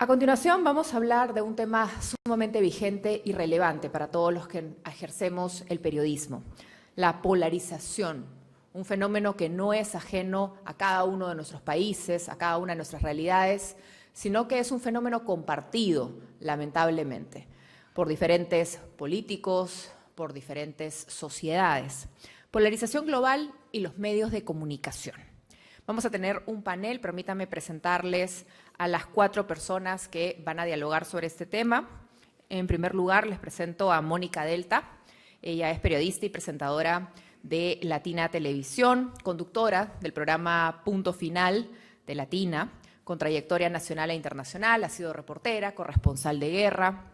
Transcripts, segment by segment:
A continuación vamos a hablar de un tema sumamente vigente y relevante para todos los que ejercemos el periodismo, la polarización, un fenómeno que no es ajeno a cada uno de nuestros países, a cada una de nuestras realidades, sino que es un fenómeno compartido, lamentablemente, por diferentes políticos, por diferentes sociedades. Polarización global y los medios de comunicación. Vamos a tener un panel, permítanme presentarles a las 4 personas que van a dialogar sobre este tema. En primer lugar, les presento a Mónica Delta. Ella es periodista y presentadora de Latina Televisión, conductora del programa Punto Final de Latina, con trayectoria nacional e internacional. Ha sido reportera, corresponsal de guerra.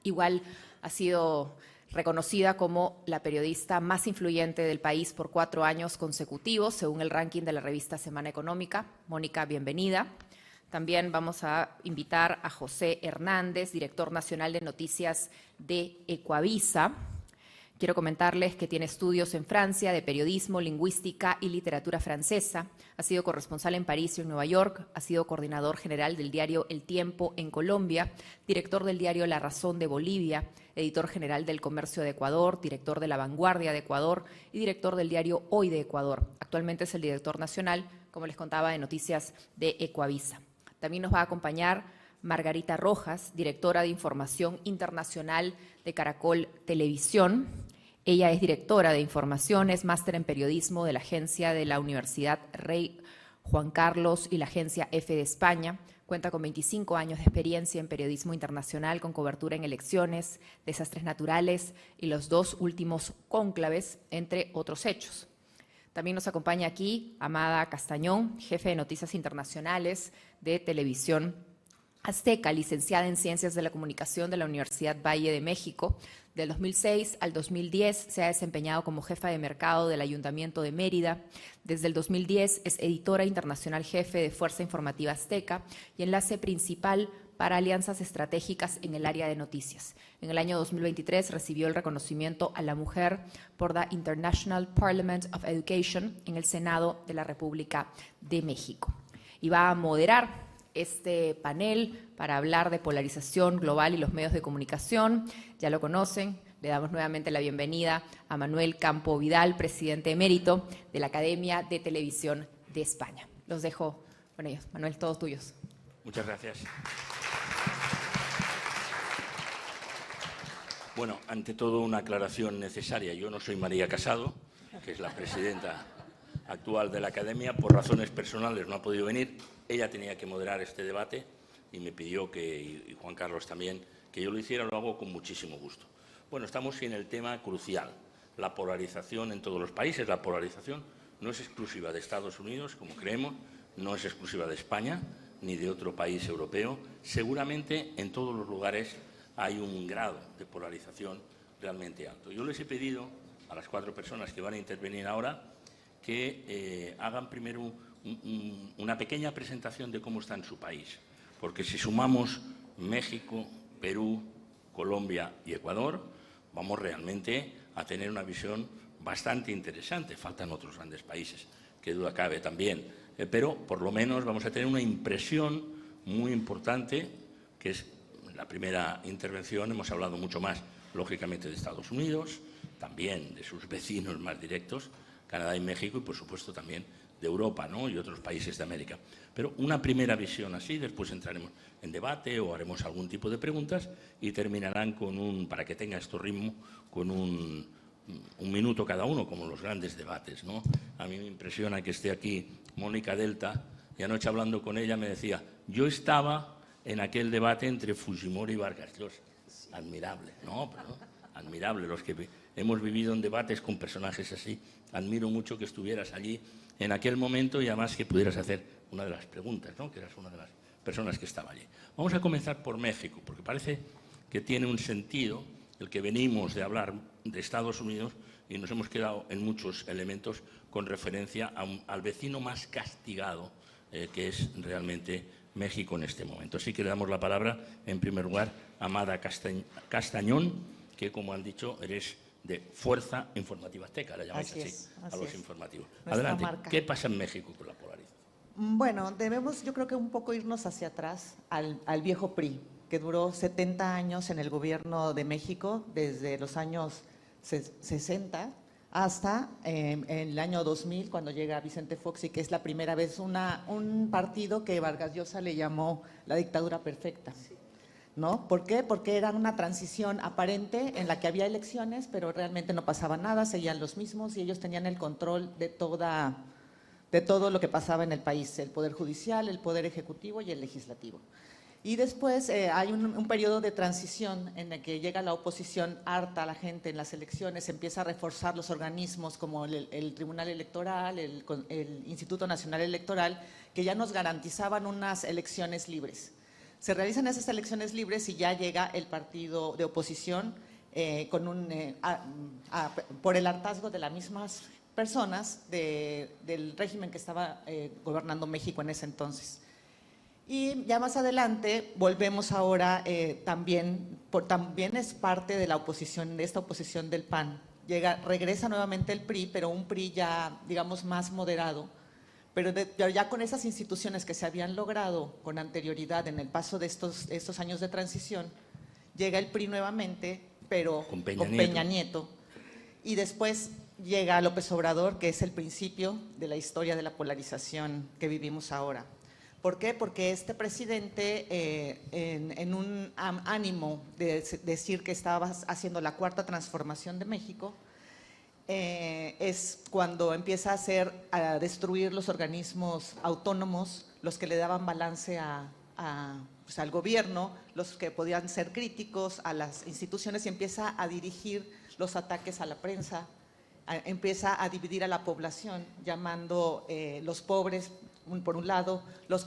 Igual ha sido reconocida como la periodista más influyente del país por 4 años consecutivos, según el ranking de la revista Semana Económica. Mónica, bienvenida. También vamos a invitar a José Hernández, director nacional de noticias de Ecuavisa. Quiero comentarles que tiene estudios en Francia de periodismo, lingüística y literatura francesa. Ha sido corresponsal en París y en Nueva York. Ha sido coordinador general del diario El Tiempo en Colombia, director del diario La Razón de Bolivia, editor general del Comercio de Ecuador, director de La Vanguardia de Ecuador y director del diario Hoy de Ecuador. Actualmente es el director nacional, como les contaba, de noticias de Ecuavisa. También nos va a acompañar Margarita Rojas, directora de Información Internacional de Caracol Televisión. Ella es directora de Información, es máster en periodismo de la agencia de la Universidad Rey Juan Carlos y la agencia EFE de España. Cuenta con 25 años de experiencia en periodismo internacional con cobertura en elecciones, desastres naturales y los 2 últimos cónclaves, entre otros hechos. También nos acompaña aquí Amada Castañón, jefe de Noticias Internacionales de Televisión Azteca, licenciada en Ciencias de la Comunicación de la Universidad Valle de México. Del 2006 al 2010 se ha desempeñado como jefa de mercado del Ayuntamiento de Mérida. Desde el 2010 es editora internacional jefe de Fuerza Informativa Azteca y enlace principal para alianzas estratégicas en el área de noticias. En el año 2023 recibió el reconocimiento a la mujer por the International Parliament of Education en el Senado de la República de México. Y va a moderar este panel para hablar de polarización global y los medios de comunicación. Ya lo conocen, le damos nuevamente la bienvenida a Manuel Campo Vidal, presidente emérito de la Academia de Televisión de España. Los dejo con ellos. Manuel, todos tuyos. Muchas gracias. Bueno, ante todo una aclaración necesaria. Yo no soy María Casado, que es la presidenta actual de la Academia. Por razones personales no ha podido venir. Ella tenía que moderar este debate y me pidió y Juan Carlos también, que yo lo hiciera. Lo hago con muchísimo gusto. Bueno, estamos en el tema crucial, la polarización en todos los países. La polarización no es exclusiva de Estados Unidos, como creemos, no es exclusiva de España ni de otro país europeo. Seguramente en todos los lugares hay un grado de polarización realmente alto. Yo les he pedido a las 4 personas que van a intervenir ahora que hagan primero una pequeña presentación de cómo está en su país, porque si sumamos México, Perú, Colombia y Ecuador, vamos realmente a tener una visión bastante interesante. Faltan otros grandes países, que duda cabe también, pero por lo menos vamos a tener una impresión muy importante, que es la primera intervención. Hemos hablado mucho más, lógicamente, de Estados Unidos, también de sus vecinos más directos, Canadá y México, y por supuesto también de Europa, ¿no?, y otros países de América. Pero una primera visión así, después entraremos en debate o haremos algún tipo de preguntas y terminarán con para que tenga esto ritmo, con un minuto cada uno, como los grandes debates, ¿no? A mí me impresiona que esté aquí Mónica Delta, y anoche hablando con ella me decía, yo estaba en aquel debate entre Fujimori y Vargas Llosa. Admirable, ¿no? Pero, admirable. Los que hemos vivido en debates con personajes así, admiro mucho que estuvieras allí en aquel momento y además que pudieras hacer una de las preguntas, ¿no?, que eras una de las personas que estaba allí. Vamos a comenzar por México, porque parece que tiene un sentido el que venimos de hablar de Estados Unidos y nos hemos quedado en muchos elementos con referencia al vecino más castigado, que es realmente México en este momento. Así que le damos la palabra, en primer lugar, a Amada Castañón, que, como han dicho, eres de Fuerza Informativa Azteca, la llamáis así a los informativos. Adelante, ¿qué pasa en México con la polarización? Bueno, debemos, yo creo que un poco irnos hacia atrás al viejo PRI, que duró 70 años en el gobierno de México, desde los años 60 hasta el año 2000, cuando llega Vicente Fox, y que es la primera vez un partido que Vargas Llosa le llamó la dictadura perfecta. ¿No? ¿Por qué? Porque era una transición aparente en la que había elecciones, pero realmente no pasaba nada, seguían los mismos y ellos tenían el control de todo lo que pasaba en el país, el Poder Judicial, el Poder Ejecutivo y el Legislativo. Y después hay un periodo de transición en el que llega la oposición harta a la gente en las elecciones, empieza a reforzar los organismos como el Tribunal Electoral, el Instituto Nacional Electoral, que ya nos garantizaban unas elecciones libres. Se realizan esas elecciones libres y ya llega el partido de oposición por el hartazgo de las mismas personas del régimen que estaba gobernando México en ese entonces. Y ya más adelante volvemos ahora también es parte de la oposición, de esta oposición del PAN. Regresa nuevamente el PRI, pero un PRI ya, digamos, más moderado, pero ya con esas instituciones que se habían logrado con anterioridad en el paso de estos años de transición, llega el PRI nuevamente, pero con Peña Nieto. Y después llega López Obrador, que es el principio de la historia de la polarización que vivimos ahora. ¿Por qué? Porque este presidente, en un ánimo de decir que estaba haciendo la cuarta transformación de México, es cuando empieza a destruir los organismos autónomos, los que le daban balance pues al gobierno, los que podían ser críticos a las instituciones, y empieza a dirigir los ataques a la prensa, empieza a dividir a la población, llamando los pobres por un lado, los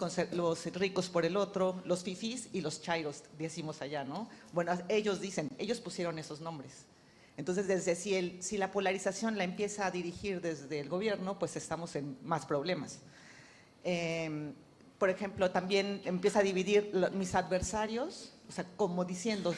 ricos por el otro, los fifís y los chairos, decimos allá, ¿no? Bueno, ellos pusieron esos nombres. Entonces, si la polarización la empieza a dirigir desde el gobierno, pues estamos en más problemas. Por ejemplo, también empieza a dividir mis adversarios, o sea, como diciendo,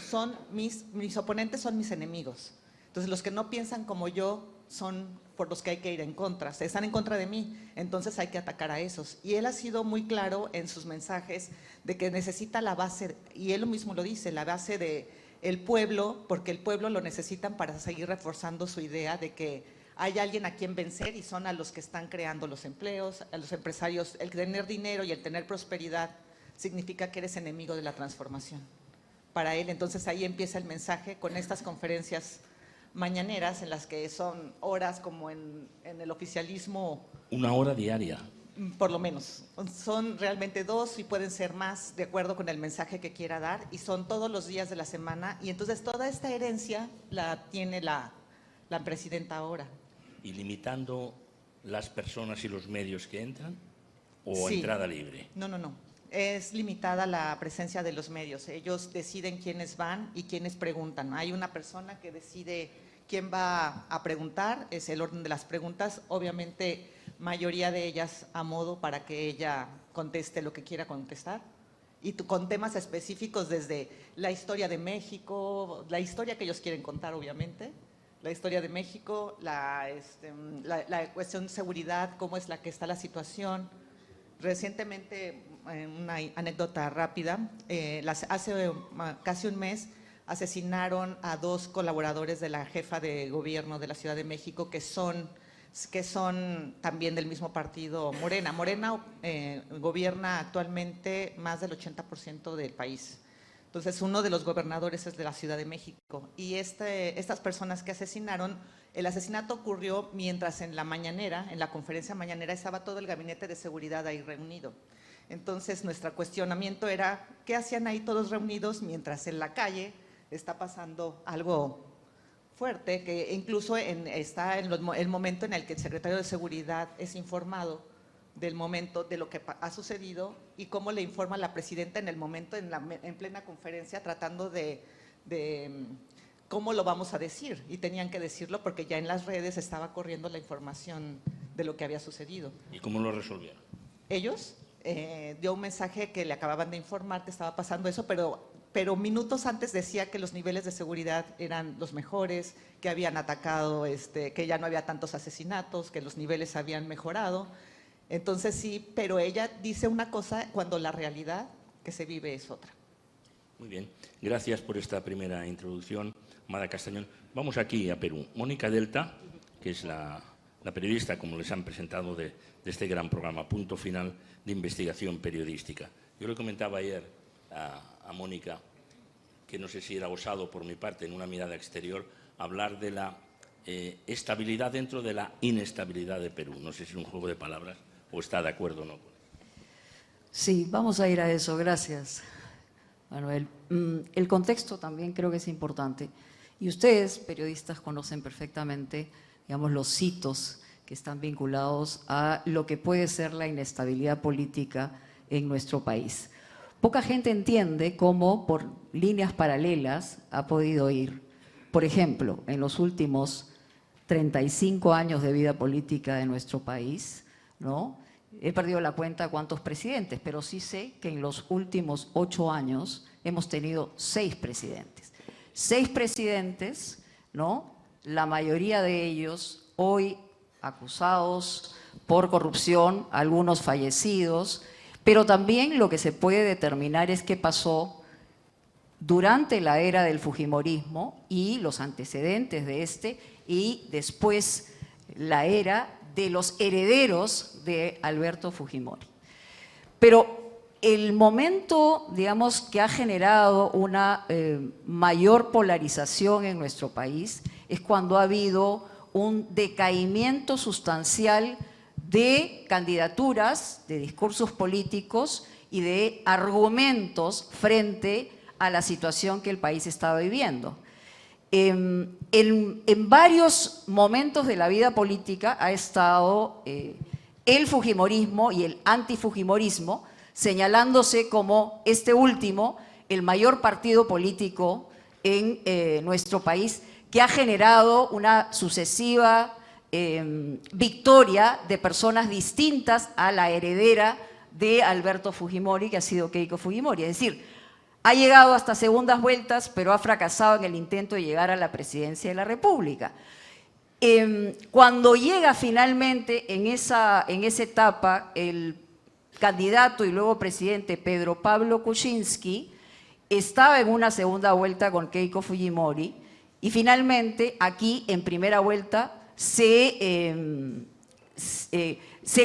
mis oponentes son mis enemigos. Entonces, los que no piensan como yo son por los que hay que ir en contra, están en contra de mí, entonces hay que atacar a esos. Y él ha sido muy claro en sus mensajes de que necesita la base, y él mismo lo dice, la base del pueblo, porque el pueblo lo necesitan para seguir reforzando su idea de que hay alguien a quien vencer y son a los que están creando los empleos, a los empresarios. El tener dinero y el tener prosperidad significa que eres enemigo de la transformación. Para él, entonces ahí empieza el mensaje con estas conferencias mañaneras en las que son horas como en el oficialismo. Una hora diaria. Por lo menos. Son realmente 2 y pueden ser más de acuerdo con el mensaje que quiera dar, y son todos los días de la semana, y entonces toda esta herencia la tiene la presidenta ahora. ¿Y limitando las personas y los medios que entran o Sí. entrada libre? No. Es limitada la presencia de los medios. Ellos deciden quiénes van y quiénes preguntan. Hay una persona que decide quién va a preguntar, es el orden de las preguntas, obviamente mayoría de ellas a modo para que ella conteste lo que quiera contestar, y con temas específicos desde la historia de México, la historia que ellos quieren contar, obviamente, la historia de México, la cuestión de seguridad, cómo es la que está la situación. Recientemente, una anécdota rápida, hace casi un mes asesinaron a 2 colaboradores de la jefa de gobierno de la Ciudad de México que son también del mismo partido Morena. Morena gobierna actualmente más del 80% del país. Entonces, uno de los gobernadores es de la Ciudad de México. Y estas personas que asesinaron, el asesinato ocurrió mientras en la conferencia mañanera, estaba todo el gabinete de seguridad ahí reunido. Entonces, nuestro cuestionamiento era, ¿qué hacían ahí todos reunidos mientras en la calle está pasando algo fuerte? Que incluso está en el momento en el que el secretario de Seguridad es informado del momento de lo que ha sucedido y cómo le informa la presidenta en el momento, en plena conferencia, tratando de cómo lo vamos a decir. Y tenían que decirlo porque ya en las redes estaba corriendo la información de lo que había sucedido. ¿Y cómo lo resolvieron? Ellos dio un mensaje que le acababan de informar que estaba pasando eso, pero minutos antes decía que los niveles de seguridad eran los mejores, que habían atacado, que ya no había tantos asesinatos, que los niveles habían mejorado. Entonces sí, pero ella dice una cosa cuando la realidad que se vive es otra. Muy bien, gracias por esta primera introducción, Amada Castañón. Vamos aquí a Perú. Mónica Delta, que es la periodista, como les han presentado, de este gran programa, Punto Final, de investigación periodística. Yo le comentaba ayer a Mónica que no sé si era osado por mi parte, en una mirada exterior, hablar de la estabilidad dentro de la inestabilidad de Perú. No sé si es un juego de palabras o está de acuerdo o no. Sí, vamos a ir a eso. Gracias, Manuel. El contexto también creo que es importante. Y ustedes, periodistas, conocen perfectamente, digamos, los hitos que están vinculados a lo que puede ser la inestabilidad política en nuestro país. Poca gente entiende cómo por líneas paralelas ha podido ir. Por ejemplo, en los últimos 35 años de vida política de nuestro país, ¿no? He perdido la cuenta cuántos presidentes, pero sí sé que en los últimos 8 años hemos tenido 6 presidentes. 6 presidentes, ¿no? La mayoría de ellos hoy acusados por corrupción, algunos fallecidos, pero también lo que se puede determinar es qué pasó durante la era del fujimorismo y los antecedentes de este, y después la era de los herederos de Alberto Fujimori. Pero el momento, digamos, que ha generado una mayor polarización en nuestro país es cuando ha habido un decaimiento sustancial de candidaturas, de discursos políticos y de argumentos frente a la situación que el país estaba viviendo. En varios momentos de la vida política ha estado el fujimorismo y el antifujimorismo, señalándose como este último el mayor partido político en nuestro país, que ha generado una sucesiva victoria de personas distintas a la heredera de Alberto Fujimori, que ha sido Keiko Fujimori. Es decir, ha llegado hasta segundas vueltas, pero ha fracasado en el intento de llegar a la presidencia de la República. Cuando llega finalmente en esa etapa el candidato y luego presidente Pedro Pablo Kuczynski, estaba en una segunda vuelta con Keiko Fujimori y finalmente aquí en primera vuelta se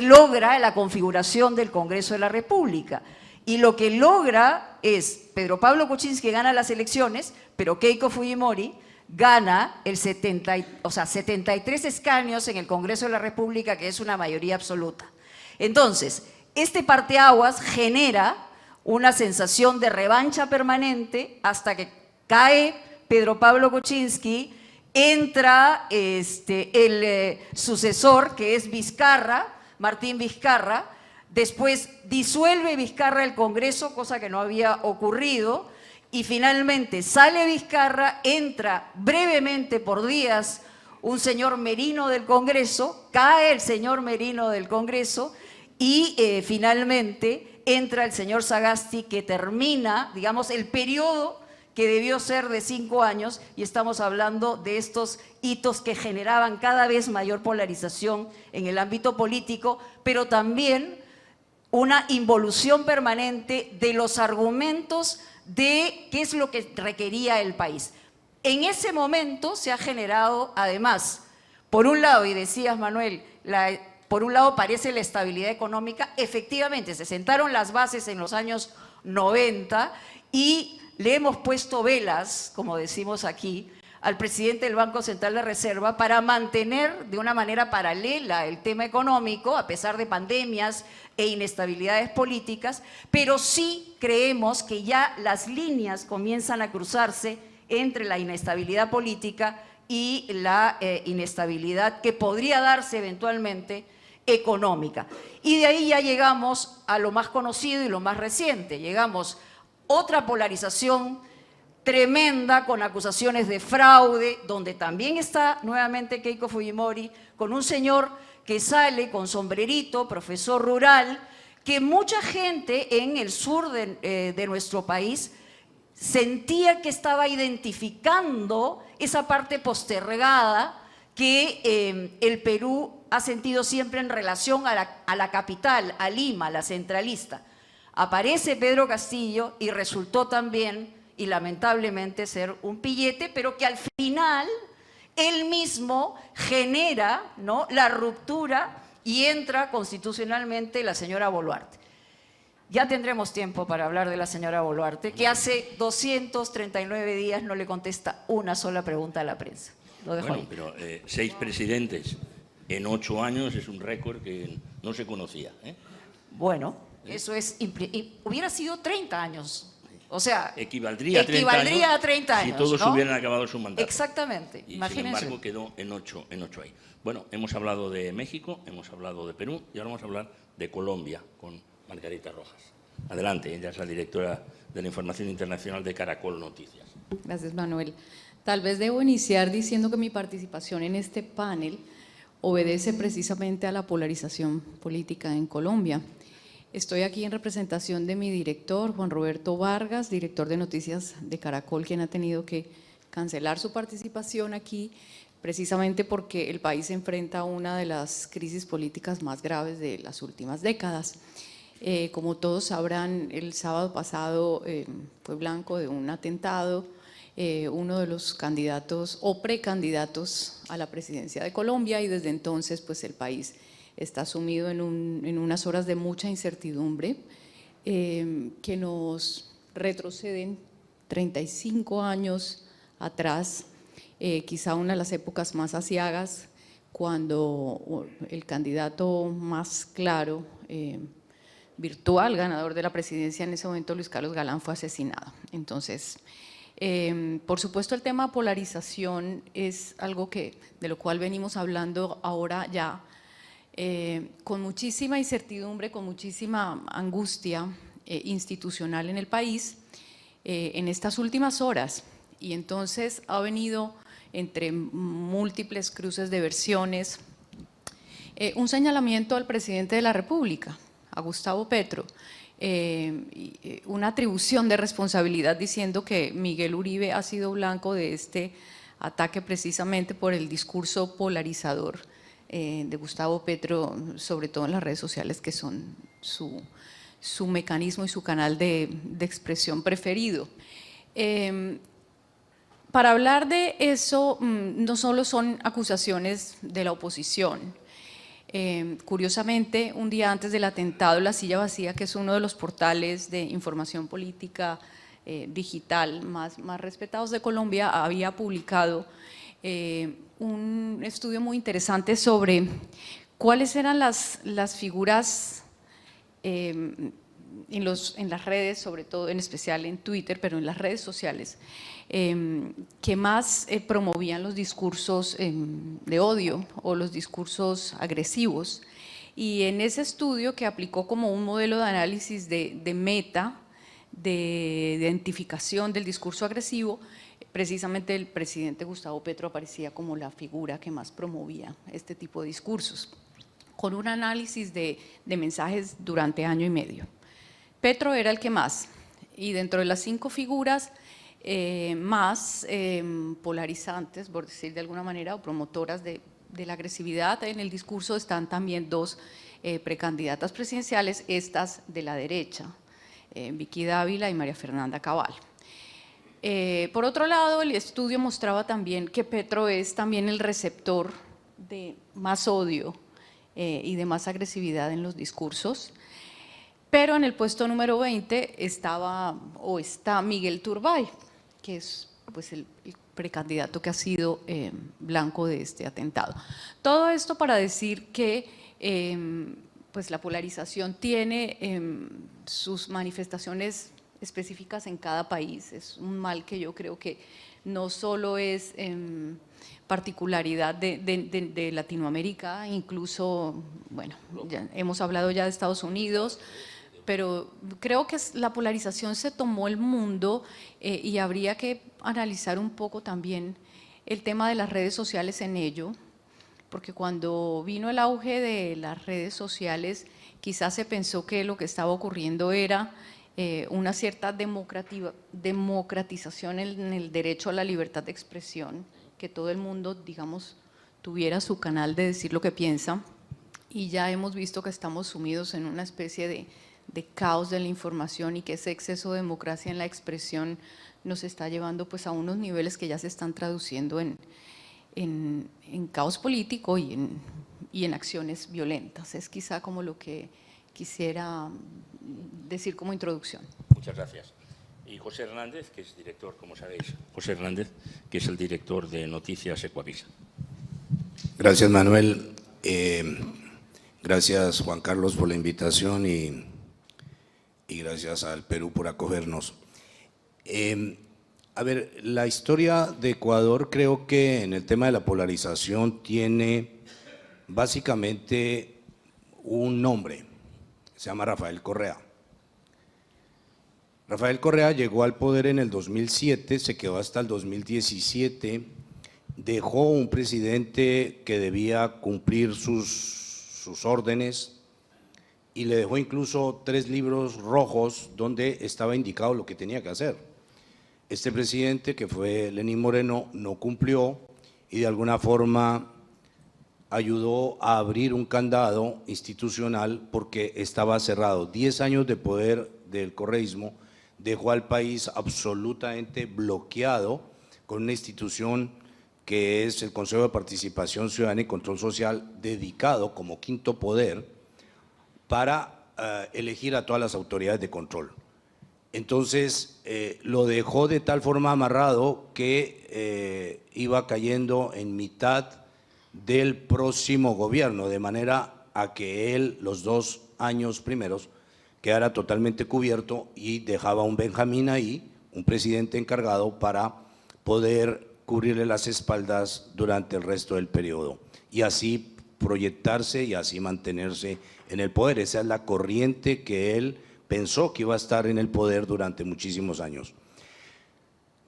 logra la configuración del Congreso de la República. Y lo que logra es, Pedro Pablo Kuczynski gana las elecciones, pero Keiko Fujimori gana 73 escaños en el Congreso de la República, que es una mayoría absoluta. Entonces, este parteaguas genera una sensación de revancha permanente hasta que cae Pedro Pablo Kuczynski, entra el sucesor, que es Vizcarra, Martín Vizcarra. Después disuelve Vizcarra el Congreso, cosa que no había ocurrido, y finalmente sale Vizcarra, entra brevemente por días un señor Merino del Congreso, cae el señor Merino del Congreso y finalmente entra el señor Sagasti, que termina, digamos, el periodo que debió ser de 5 años, y estamos hablando de estos hitos que generaban cada vez mayor polarización en el ámbito político, pero también una involución permanente de los argumentos de qué es lo que requería el país. En ese momento se ha generado, además, por un lado, y decías, Manuel, por un lado parece la estabilidad económica. Efectivamente, se sentaron las bases en los años 90 y le hemos puesto velas, como decimos aquí, al presidente del Banco Central de Reserva para mantener de una manera paralela el tema económico, a pesar de pandemias e inestabilidades políticas, pero sí creemos que ya las líneas comienzan a cruzarse entre la inestabilidad política y la inestabilidad que podría darse eventualmente económica. Y de ahí ya llegamos a lo más conocido y lo más reciente. Llegamos otra polarización tremenda con acusaciones de fraude, donde también está nuevamente Keiko Fujimori, con un señor que sale con sombrerito, profesor rural, que mucha gente en el sur de nuestro país sentía que estaba identificando esa parte postergada que el Perú ha sentido siempre en relación a la capital, a Lima, la centralista. Aparece Pedro Castillo y resultó también, y lamentablemente, ser un pillete, pero que al final él mismo genera, ¿no?, la ruptura y entra constitucionalmente la señora Boluarte. Ya tendremos tiempo para hablar de la señora Boluarte, que hace 239 días no le contesta una sola pregunta a la prensa. Lo dejo ahí. Pero 6 presidentes en 8 años es un récord que no se conocía. Bueno, eso es, hubiera sido 30 años. O sea, equivaldría a 30 años. Si todos ¿no? hubieran acabado su mandato. Exactamente, y imagínense. Sin embargo, quedó en 8 ahí. Bueno, hemos hablado de México, hemos hablado de Perú y ahora vamos a hablar de Colombia con Margarita Rojas. Adelante, ella es la directora de la Información Internacional de Caracol Noticias. Gracias, Manuel. Tal vez debo iniciar diciendo que mi participación en este panel obedece precisamente a la polarización política en Colombia. Estoy aquí en representación de mi director, Juan Roberto Vargas, director de noticias de Caracol, quien ha tenido que cancelar su participación aquí, precisamente porque el país se enfrenta a una de las crisis políticas más graves de las últimas décadas. Como todos sabrán, el sábado pasado fue blanco de un atentado, uno de los candidatos o precandidatos a la presidencia de Colombia, y desde entonces pues el país está sumido en unas horas de mucha incertidumbre que nos retroceden 35 años atrás, quizá una de las épocas más aciagas, cuando el candidato más claro, virtual ganador de la presidencia en ese momento, Luis Carlos Galán, fue asesinado. Entonces, por supuesto, el tema polarización es algo de lo cual venimos hablando ahora ya, con muchísima incertidumbre, con muchísima angustia institucional en el país en estas últimas horas. Y entonces ha venido, entre múltiples cruces de versiones, un señalamiento al presidente de la República, a Gustavo Petro, una atribución de responsabilidad diciendo que Miguel Uribe ha sido blanco de este ataque precisamente por el discurso polarizador de Gustavo Petro, sobre todo en las redes sociales, que son su mecanismo y su canal de expresión preferido. Para hablar de eso, no solo son acusaciones de la oposición. Curiosamente, un día antes del atentado, La Silla Vacía, que es uno de los portales de información política digital más respetados de Colombia, había publicado un estudio muy interesante sobre cuáles eran las figuras en las redes, sobre todo, en especial en Twitter, pero en las redes sociales, que más promovían los discursos de odio o los discursos agresivos. Y en ese estudio, que aplicó como un modelo de análisis de meta, de identificación del discurso agresivo, precisamente el presidente Gustavo Petro aparecía como la figura que más promovía este tipo de discursos, con un análisis de mensajes durante año y medio. Petro era el que más, y dentro de las 5 figuras más polarizantes, por decir de alguna manera, o promotoras de la agresividad en el discurso, están también 2 precandidatas presidenciales, estas de la derecha, Vicky Dávila y María Fernanda Cabal. Por otro lado, el estudio mostraba también que Petro es también el receptor de más odio y de más agresividad en los discursos. Pero en el puesto número 20 está Miguel Turbay, que es pues el precandidato que ha sido blanco de este atentado. Todo esto para decir que pues la polarización tiene sus manifestaciones específicas en cada país. Es un mal que yo creo que no solo es particularidad de Latinoamérica, incluso, bueno, hemos hablado ya de Estados Unidos, pero creo que la polarización se tomó el mundo y habría que analizar un poco también el tema de las redes sociales en ello, porque cuando vino el auge de las redes sociales, quizás se pensó que lo que estaba ocurriendo era una cierta democratización en el derecho a la libertad de expresión, que todo el mundo, digamos, tuviera su canal de decir lo que piensa, y ya hemos visto que estamos sumidos en una especie de caos de la información, y que ese exceso de democracia en la expresión nos está llevando pues a unos niveles que ya se están traduciendo en caos político y en acciones violentas. Es quizá como lo que quisiera decir como introducción. Muchas gracias. Y José Hernández, que es director, como sabéis, José Hernández, que es el director de Noticias Ecuavisa. Gracias, Manuel. Gracias, Juan Carlos, por la invitación y gracias al Perú por acogernos. A ver, la historia de Ecuador creo que en el tema de la polarización tiene básicamente un nombre, se llama Rafael Correa. Rafael Correa llegó al poder en el 2007, se quedó hasta el 2017, dejó un presidente que debía cumplir sus órdenes y le dejó incluso 3 libros rojos donde estaba indicado lo que tenía que hacer. Este presidente, que fue Lenín Moreno, no cumplió y de alguna forma ayudó a abrir un candado institucional porque estaba cerrado. 10 años de poder del correísmo dejó al país absolutamente bloqueado con una institución que es el Consejo de Participación Ciudadana y Control Social, dedicado como quinto poder para elegir a todas las autoridades de control. Entonces, lo dejó de tal forma amarrado que iba cayendo en mitad del próximo gobierno, de manera a que él, los 2 años primeros, quedara totalmente cubierto y dejaba un Benjamín ahí, un presidente encargado para poder cubrirle las espaldas durante el resto del periodo y así proyectarse y así mantenerse en el poder. Esa es la corriente que él pensó que iba a estar en el poder durante muchísimos años.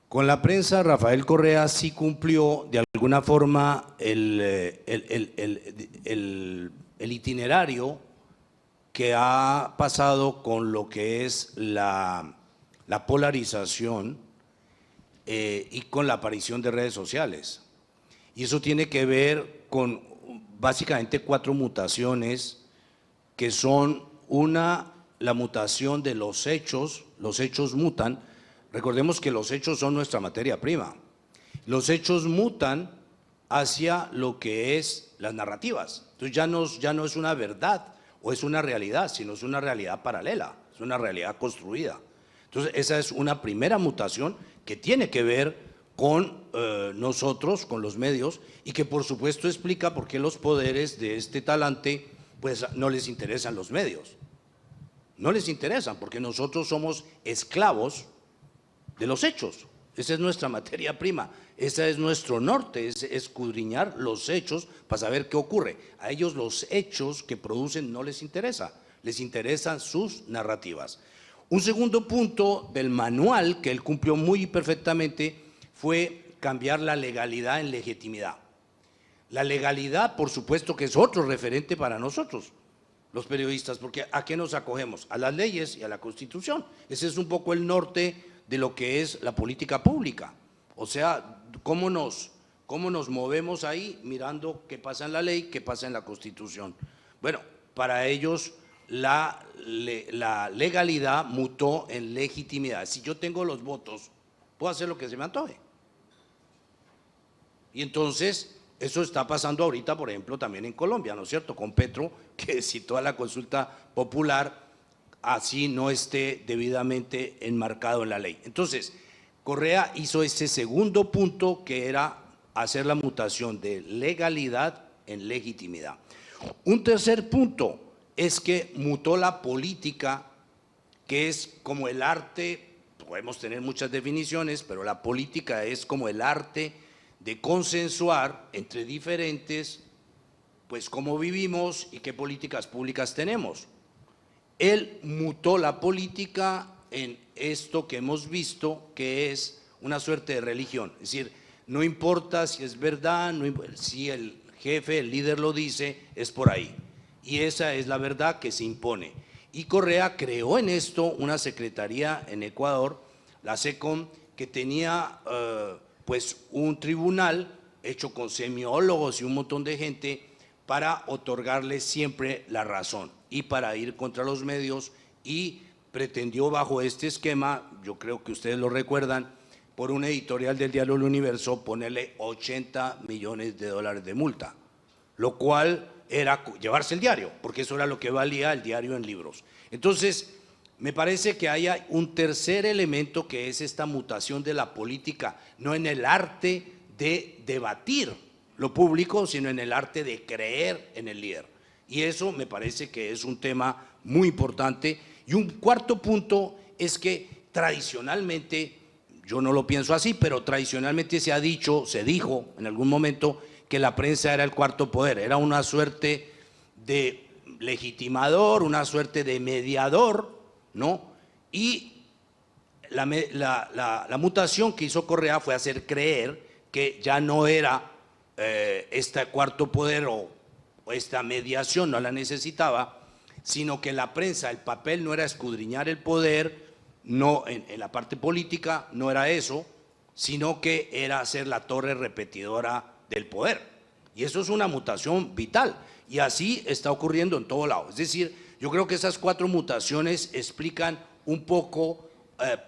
Con la prensa, Rafael Correa sí cumplió de alguna forma el itinerario que ha pasado con lo que es la polarización y con la aparición de redes sociales. Y eso tiene que ver con básicamente 4 mutaciones que son una, la mutación de los hechos mutan. Recordemos que los hechos son nuestra materia prima. Los hechos mutan hacia lo que es las narrativas. Entonces ya no es una verdad o es una realidad, sino es una realidad paralela, es una realidad construida. Entonces esa es una primera mutación que tiene que ver con nosotros, con los medios, y que por supuesto explica por qué los poderes de este talante pues no les interesan los medios. No les interesan porque nosotros somos esclavos de los hechos. Esa es nuestra materia prima, ese es nuestro norte, es escudriñar los hechos para saber qué ocurre. A ellos los hechos que producen no les interesa, les interesan sus narrativas. Un segundo punto del manual que él cumplió muy perfectamente fue cambiar la legalidad en legitimidad. La legalidad, por supuesto, que es otro referente para nosotros, los periodistas, porque ¿a qué nos acogemos? A las leyes y a la Constitución. Ese es un poco el norte de lo que es la política pública. O sea, cómo nos movemos ahí mirando qué pasa en la ley, qué pasa en la Constitución. Bueno, para ellos la legalidad mutó en legitimidad. Si yo tengo los votos, puedo hacer lo que se me antoje. Y entonces, eso está pasando ahorita, por ejemplo, también en Colombia, ¿no es cierto? Con Petro, que citó a la consulta popular, así no esté debidamente enmarcado en la ley. Entonces, Correa hizo ese segundo punto, que era hacer la mutación de legalidad en legitimidad. Un tercer punto es que mutó la política, que es como el arte, podemos tener muchas definiciones, pero la política es como el arte de consensuar entre diferentes, pues cómo vivimos y qué políticas públicas tenemos. Él mutó la política en esto que hemos visto, que es una suerte de religión. Es decir, no importa si es verdad, si el jefe, el líder lo dice, es por ahí. Y esa es la verdad que se impone. Y Correa creó en esto una secretaría en Ecuador, la SECOM, que tenía pues un tribunal hecho con semiólogos y un montón de gente, para otorgarle siempre la razón y para ir contra los medios, y pretendió bajo este esquema, yo creo que ustedes lo recuerdan, por un editorial del diario El Universo, ponerle 80 millones de dólares de multa, lo cual era llevarse el diario, porque eso era lo que valía el diario en libros. Entonces, me parece que hay un tercer elemento, que es esta mutación de la política, no en el arte de debatir lo público, sino en el arte de creer en el líder. Y eso me parece que es un tema muy importante. Y un cuarto punto es que tradicionalmente, yo no lo pienso así, pero tradicionalmente se dijo en algún momento que la prensa era el cuarto poder, era una suerte de legitimador, una suerte de mediador, ¿no? Y la mutación que hizo Correa fue hacer creer que ya no era este cuarto poder o esta mediación, no la necesitaba, sino que la prensa, el papel no era escudriñar el poder, no en la parte política no era eso, sino que era ser la torre repetidora del poder. Y eso es una mutación vital, y así está ocurriendo en todo lado. Es decir, yo creo que esas 4 mutaciones explican un poco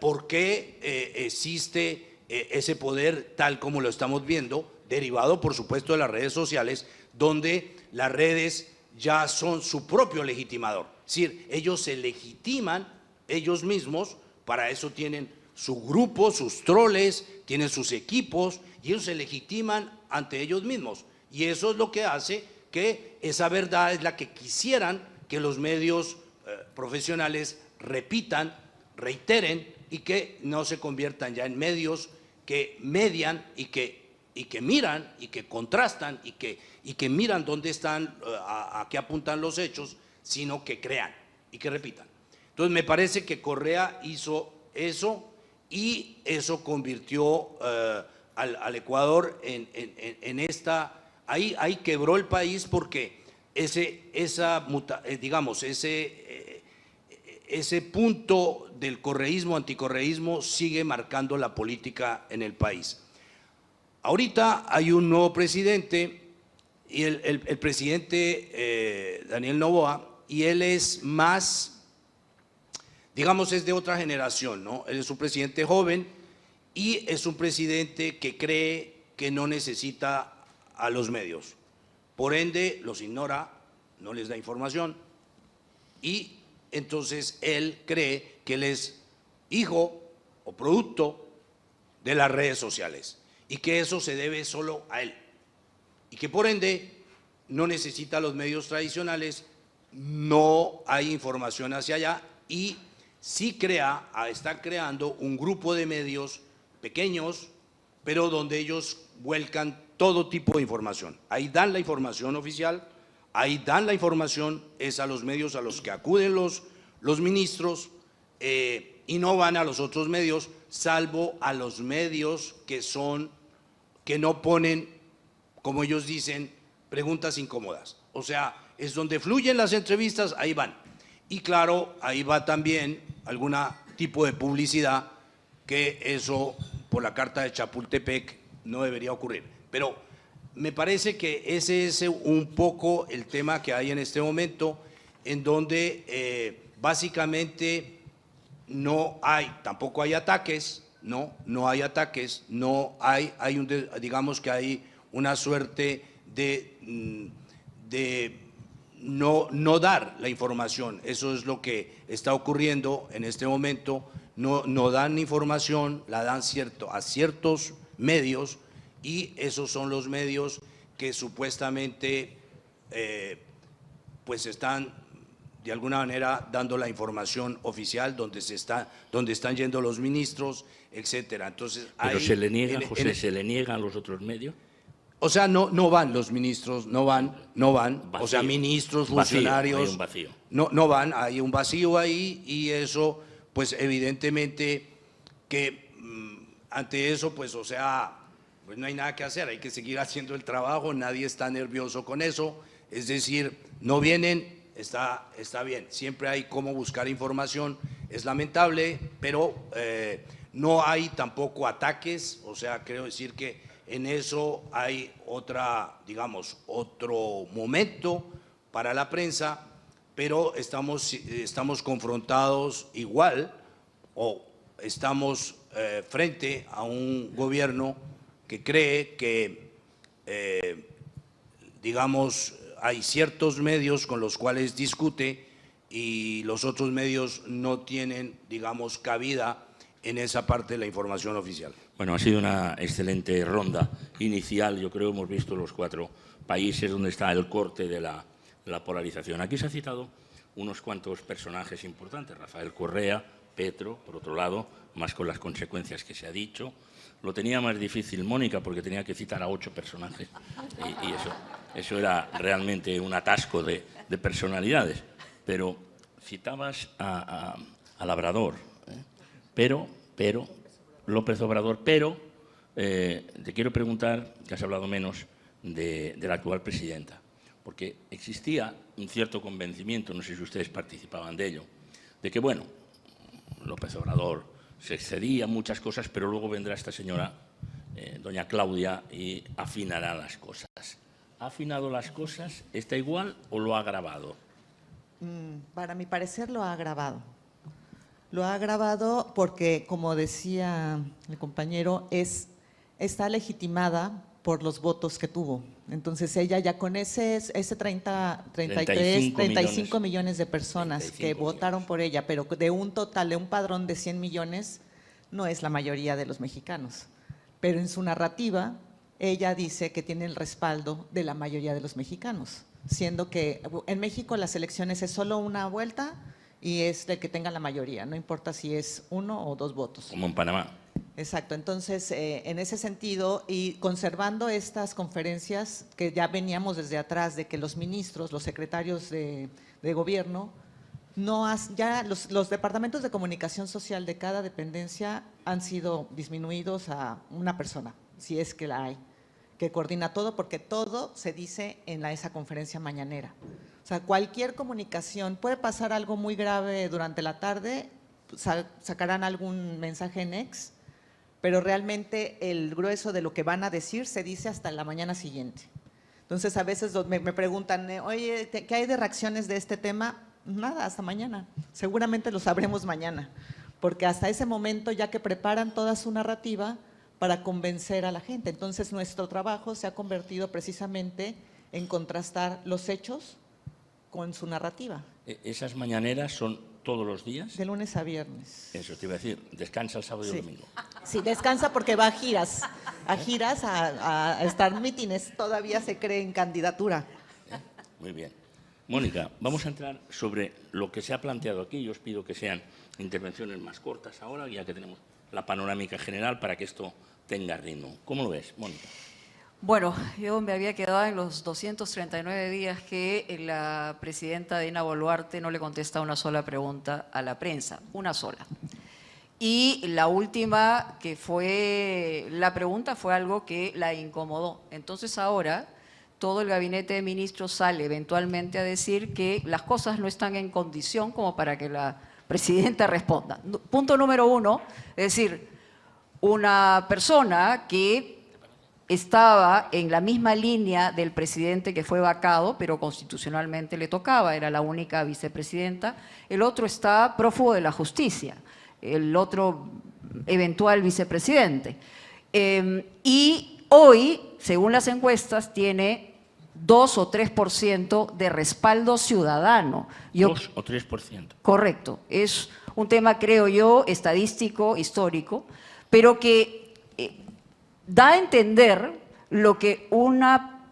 por qué existe ese poder tal como lo estamos viendo, derivado por supuesto de las redes sociales, donde las redes ya son su propio legitimador. Es decir, ellos se legitiman ellos mismos, para eso tienen su grupo, sus troles, tienen sus equipos, y ellos se legitiman ante ellos mismos. Y eso es lo que hace que esa verdad es la que quisieran que los medios profesionales repitan, reiteren, y que no se conviertan ya en medios que median y que miran y que contrastan y que miran dónde están, a qué apuntan los hechos, sino que crean y que repitan. Entonces me parece que Correa hizo eso, y eso convirtió al Ecuador en esta… Ahí quebró el país, porque ese punto del correísmo, anticorreísmo, sigue marcando la política en el país. Ahorita hay un nuevo presidente, y el presidente Daniel Noboa, y él es más, digamos, es de otra generación, ¿no? Él es un presidente joven, y es un presidente que cree que no necesita a los medios. Por ende, los ignora, no les da información, y entonces él cree que él es hijo o producto de las redes sociales, y que eso se debe solo a él, y que por ende no necesita los medios tradicionales, no hay información hacia allá, y sí está creando un grupo de medios pequeños, pero donde ellos vuelcan todo tipo de información. Ahí dan la información oficial, ahí dan la información, es a los medios a los que acuden los ministros, y no van a los otros medios, salvo a los medios que no ponen, como ellos dicen, preguntas incómodas. O sea, es donde fluyen las entrevistas, ahí van. Y claro, ahí va también algún tipo de publicidad, que eso por la Carta de Chapultepec no debería ocurrir. Pero me parece que ese es un poco el tema que hay en este momento, en donde básicamente tampoco hay ataques, no hay ataques, digamos que hay una suerte de no dar la información. Eso es lo que está ocurriendo en este momento. No dan información, la dan a ciertos medios, y esos son los medios que supuestamente pues están de alguna manera dando la información oficial, donde están yendo los ministros, etcétera. Entonces, ¿pero se le niega, José, se le niega a los otros medios? O sea, no van los ministros, no van. Vacío. O sea, ministros, funcionarios… Hay un vacío. No van, hay un vacío ahí, y eso, pues evidentemente que ante eso, pues o sea, pues no hay nada que hacer, hay que seguir haciendo el trabajo, nadie está nervioso con eso, es decir, no vienen, está bien, siempre hay cómo buscar información, es lamentable, pero no hay tampoco ataques, o sea, creo decir que En eso hay digamos, otro momento para la prensa, pero estamos confrontados igual o estamos frente a un gobierno que cree que, digamos, hay ciertos medios con los cuales discute y los otros medios no tienen, digamos, cabida en esa parte de la información oficial. Bueno, ha sido una excelente ronda inicial. Yo creo que hemos visto los 4 países donde está el corte de la polarización. Aquí se ha citado unos cuantos personajes importantes, Rafael Correa, Petro, por otro lado, más con las consecuencias que se ha dicho. Lo tenía más difícil Mónica porque tenía que citar a 8 personajes y eso era realmente un atasco de personalidades. Pero citabas a Labrador, pero López Obrador, pero te quiero preguntar, que has hablado menos, de la actual presidenta, porque existía un cierto convencimiento, no sé si ustedes participaban de ello, de que, bueno, López Obrador se excedía en muchas cosas, pero luego vendrá esta señora, doña Claudia, y afinará las cosas. ¿Ha afinado las cosas? ¿Está igual o lo ha agravado? Para mi parecer lo ha agravado. Lo ha agravado porque, como decía el compañero, está legitimada por los votos que tuvo. Entonces ella ya con ese 35 millones de personas que votaron por ella, pero de un total, de un padrón de 100 millones, no es la mayoría de los mexicanos. Pero en su narrativa, ella dice que tiene el respaldo de la mayoría de los mexicanos, siendo que en México las elecciones es solo una vuelta y es el que tenga la mayoría, no importa si es 1 o 2 votos. Como en Panamá. Exacto, entonces en ese sentido y conservando estas conferencias que ya veníamos desde atrás de que los ministros, los secretarios de gobierno, ya los departamentos de comunicación social de cada dependencia han sido disminuidos a una persona, si es que la hay, que coordina todo, porque todo se dice en esa conferencia mañanera. O sea, cualquier comunicación, puede pasar algo muy grave durante la tarde, sacarán algún mensaje en X, pero realmente el grueso de lo que van a decir se dice hasta la mañana siguiente. Entonces, a veces me preguntan, oye, ¿qué hay de reacciones de este tema? Nada, hasta mañana. Seguramente lo sabremos mañana, porque hasta ese momento ya que preparan toda su narrativa para convencer a la gente. Entonces, nuestro trabajo se ha convertido precisamente en contrastar los hechos con su narrativa. ¿Esas mañaneras son todos los días? De lunes a viernes. Eso te iba a decir, descansa el sábado y el domingo. Sí, descansa porque va a giras, a estar mítines, todavía se cree en candidatura. Muy bien. Mónica, vamos a entrar sobre lo que se ha planteado aquí. Yo os pido que sean intervenciones más cortas ahora, ya que tenemos la panorámica general para que esto tenga ritmo. ¿Cómo lo ves, Mónica? Bueno, yo me había quedado en los 239 días que la presidenta Dina Boluarte no le contesta una sola pregunta a la prensa, una sola. Y la última que fue la pregunta fue algo que la incomodó. Entonces ahora todo el gabinete de ministros sale eventualmente a decir que las cosas no están en condición como para que la presidenta responda. Punto número 1, es decir, una persona que estaba en la misma línea del presidente que fue vacado, pero constitucionalmente le tocaba, era la única vicepresidenta. El otro está prófugo de la justicia, el otro eventual vicepresidente. Y hoy, según las encuestas, tiene 2 o 3% de respaldo ciudadano. 2 o 3%. Correcto. Es un tema, creo yo, estadístico, histórico, pero que da a entender lo que una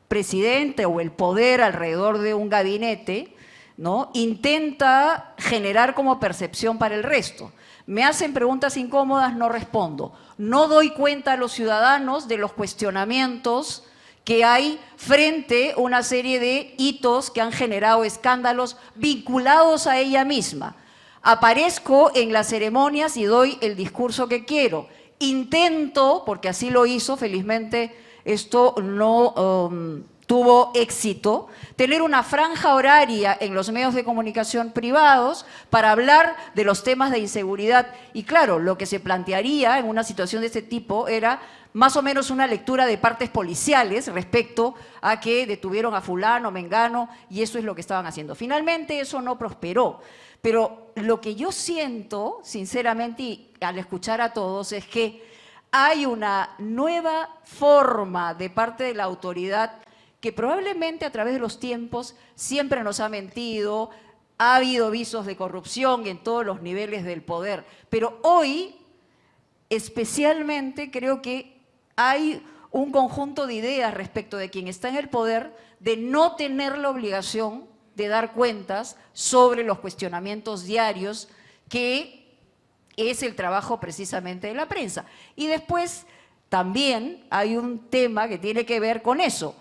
presidenta o el poder alrededor de un gabinete, ¿no?, intenta generar como percepción para el resto. Me hacen preguntas incómodas, no respondo. No doy cuenta a los ciudadanos de los cuestionamientos que hay frente a una serie de hitos que han generado escándalos vinculados a ella misma. Aparezco en las ceremonias y doy el discurso que quiero. Intento, porque así lo hizo, felizmente esto no tuvo éxito, tener una franja horaria en los medios de comunicación privados para hablar de los temas de inseguridad. Y claro, lo que se plantearía en una situación de este tipo era más o menos una lectura de partes policiales respecto a que detuvieron a fulano, mengano, y eso es lo que estaban haciendo. Finalmente eso no prosperó, pero lo que yo siento, sinceramente, y al escuchar a todos, es que hay una nueva forma de parte de la autoridad que probablemente a través de los tiempos siempre nos ha mentido, ha habido visos de corrupción en todos los niveles del poder, pero hoy especialmente creo que hay un conjunto de ideas respecto de quien está en el poder de no tener la obligación de dar cuentas sobre los cuestionamientos diarios que es el trabajo precisamente de la prensa. Y después también hay un tema que tiene que ver con eso.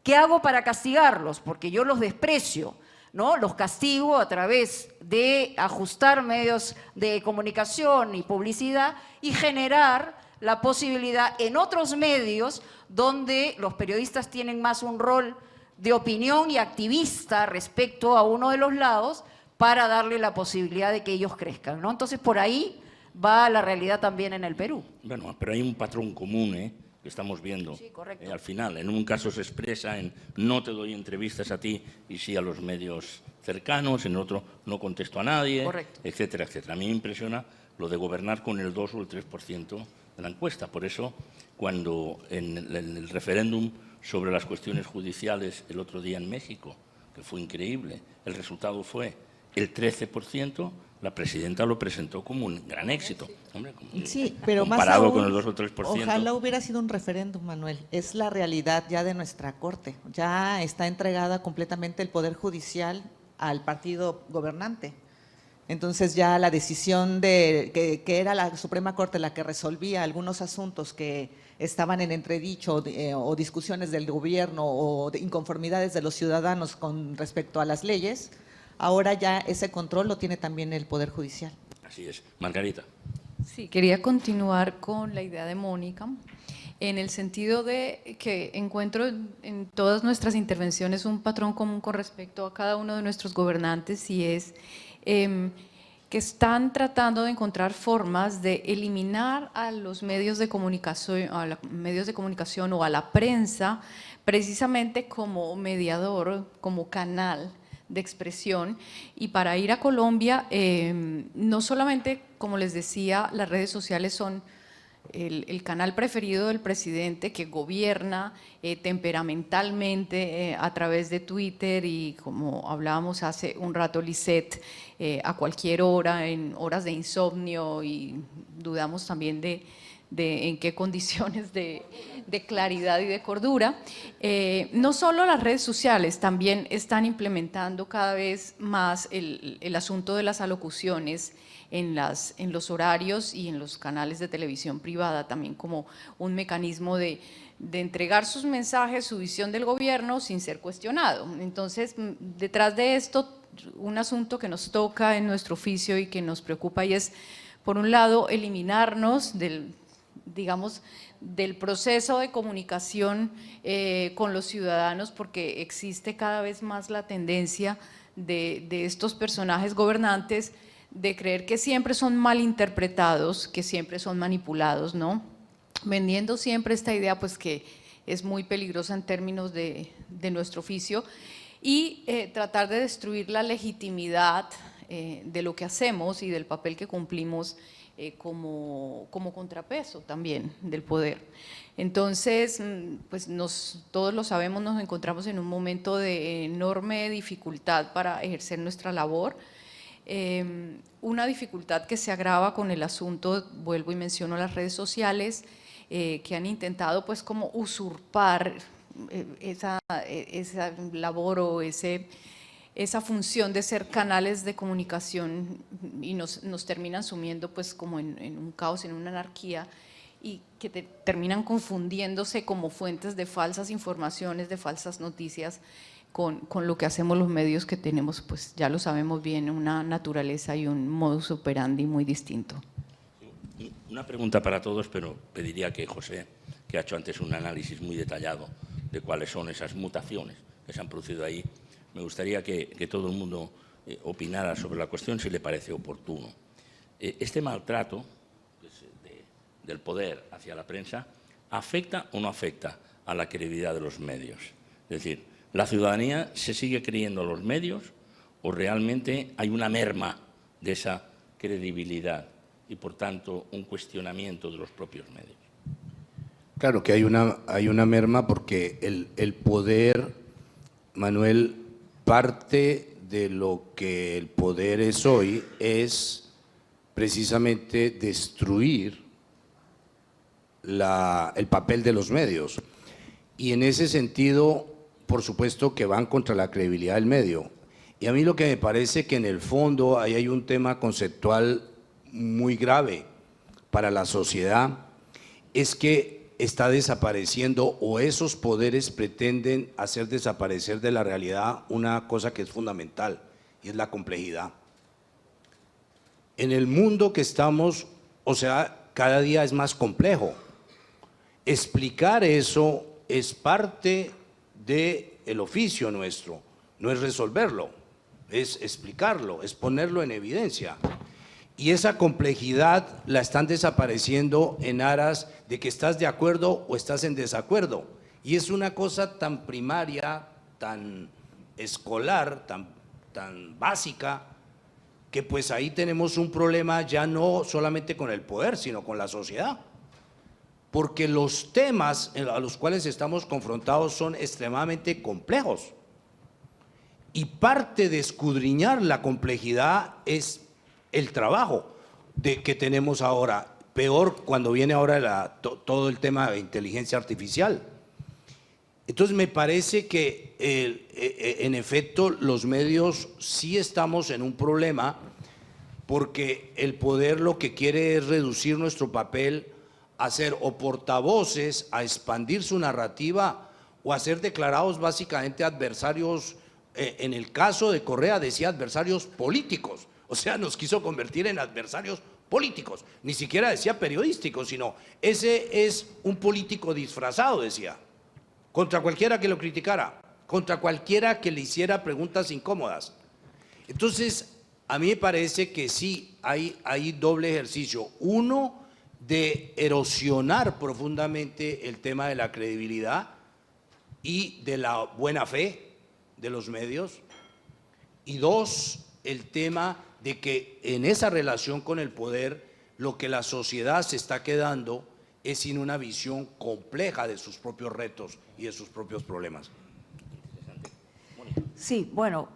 ¿Qué hago para castigarlos? Porque yo los desprecio, ¿no? Los castigo a través de ajustar medios de comunicación y publicidad y generar la posibilidad en otros medios donde los periodistas tienen más un rol de opinión y activista respecto a uno de los lados para darle la posibilidad de que ellos crezcan, ¿no? Entonces, por ahí va la realidad también en el Perú. Bueno, pero hay un patrón común, que estamos viendo. Sí, correcto. Al final, en un caso se expresa en no te doy entrevistas a ti y sí a los medios cercanos, en otro no contesto a nadie, Correcto. etcétera, etcétera. A mí me impresiona lo de gobernar con el 2 o el 3% de la encuesta. Por eso, cuando en el referéndum sobre las cuestiones judiciales el otro día en México, que fue increíble, el resultado fue el 13%, la presidenta lo presentó como un gran éxito. Hombre, Sí, pero más comparado aún, con el 2 o 3%. ojalá hubiera sido un referéndum, Manuel. Es la realidad ya de nuestra Corte. Ya está entregada completamente el Poder Judicial al partido gobernante. Entonces ya la decisión de que era la Suprema Corte la que resolvía algunos asuntos que estaban en entredicho o discusiones del gobierno o de inconformidades de los ciudadanos con respecto a las leyes, ahora ya ese control lo tiene también el Poder Judicial. Así es. Margarita. Sí, quería continuar con la idea de Mónica, en el sentido de que encuentro en todas nuestras intervenciones un patrón común con respecto a cada uno de nuestros gobernantes, y es que están tratando de encontrar formas de eliminar a los medios de comunicación, o a la prensa, precisamente como mediador, como canal de expresión. Y para ir a Colombia, no solamente, como les decía, las redes sociales son el canal preferido del presidente, que gobierna temperamentalmente a través de Twitter y, como hablábamos hace un rato, Lisette, a cualquier hora, en horas de insomnio, y dudamos también de en qué condiciones de claridad y de cordura. No solo las redes sociales, también están implementando cada vez más el asunto de las alocuciones en los horarios y en los canales de televisión privada, también como un mecanismo de entregar sus mensajes, su visión del gobierno sin ser cuestionado. Entonces, detrás de esto, un asunto que nos toca en nuestro oficio y que nos preocupa, y es, por un lado, eliminarnos del proceso de comunicación con los ciudadanos, porque existe cada vez más la tendencia de estos personajes gobernantes de creer que siempre son malinterpretados, que siempre son manipulados, ¿no? Vendiendo siempre esta idea, pues, que es muy peligrosa en términos de nuestro oficio, y tratar de destruir la legitimidad de lo que hacemos y del papel que cumplimos como contrapeso también del poder. Entonces, pues todos lo sabemos, nos encontramos en un momento de enorme dificultad para ejercer nuestra labor. Una dificultad que se agrava con el asunto, vuelvo y menciono las redes sociales, que han intentado, pues, como usurpar esa labor o esa función de ser canales de comunicación, y nos terminan sumiendo, pues, como en un caos, en una anarquía, y que terminan confundiéndose como fuentes de falsas informaciones, de falsas noticias, con lo que hacemos los medios, que tenemos, pues ya lo sabemos bien, una naturaleza y un modus operandi muy distinto. Una pregunta para todos, pero pediría que José, que ha hecho antes un análisis muy detallado de cuáles son esas mutaciones que se han producido ahí. Me gustaría que todo el mundo opinara sobre la cuestión si le parece oportuno. Este maltrato del poder hacia la prensa afecta o no afecta a la credibilidad de los medios. Es decir, ¿la ciudadanía se sigue creyendo a los medios o realmente hay una merma de esa credibilidad y, por tanto, un cuestionamiento de los propios medios? Claro que hay una merma porque el poder, Manuel, parte de lo que el poder es hoy es precisamente destruir el papel de los medios. Y en ese sentido, por supuesto que van contra la credibilidad del medio. Y a mí lo que me parece que en el fondo ahí hay un tema conceptual muy grave para la sociedad, es que está desapareciendo, o esos poderes pretenden hacer desaparecer de la realidad una cosa que es fundamental, y es la complejidad. En el mundo que estamos, o sea, cada día es más complejo. Explicar eso es parte del oficio nuestro, no es resolverlo, es explicarlo, es ponerlo en evidencia. Y esa complejidad la están desapareciendo en aras de que estás de acuerdo o estás en desacuerdo. Y es una cosa tan primaria, tan escolar, tan básica, que pues ahí tenemos un problema ya no solamente con el poder, sino con la sociedad. Porque los temas a los cuales estamos confrontados son extremadamente complejos. Y parte de escudriñar la complejidad es el trabajo que tenemos ahora, peor cuando viene ahora todo el tema de inteligencia artificial. Entonces me parece que en efecto los medios sí estamos en un problema, porque el poder lo que quiere es reducir nuestro papel a ser o portavoces, a expandir su narrativa o a ser declarados básicamente adversarios. En el caso de Correa decía adversarios políticos. O sea, nos quiso convertir en adversarios políticos, ni siquiera decía periodísticos, sino ese es un político disfrazado, decía, contra cualquiera que lo criticara, contra cualquiera que le hiciera preguntas incómodas. Entonces, a mí me parece que sí hay doble ejercicio. Uno, de erosionar profundamente el tema de la credibilidad y de la buena fe de los medios. Y dos, el tema de que en esa relación con el poder lo que la sociedad se está quedando es sin una visión compleja de sus propios retos y de sus propios problemas. Sí, bueno,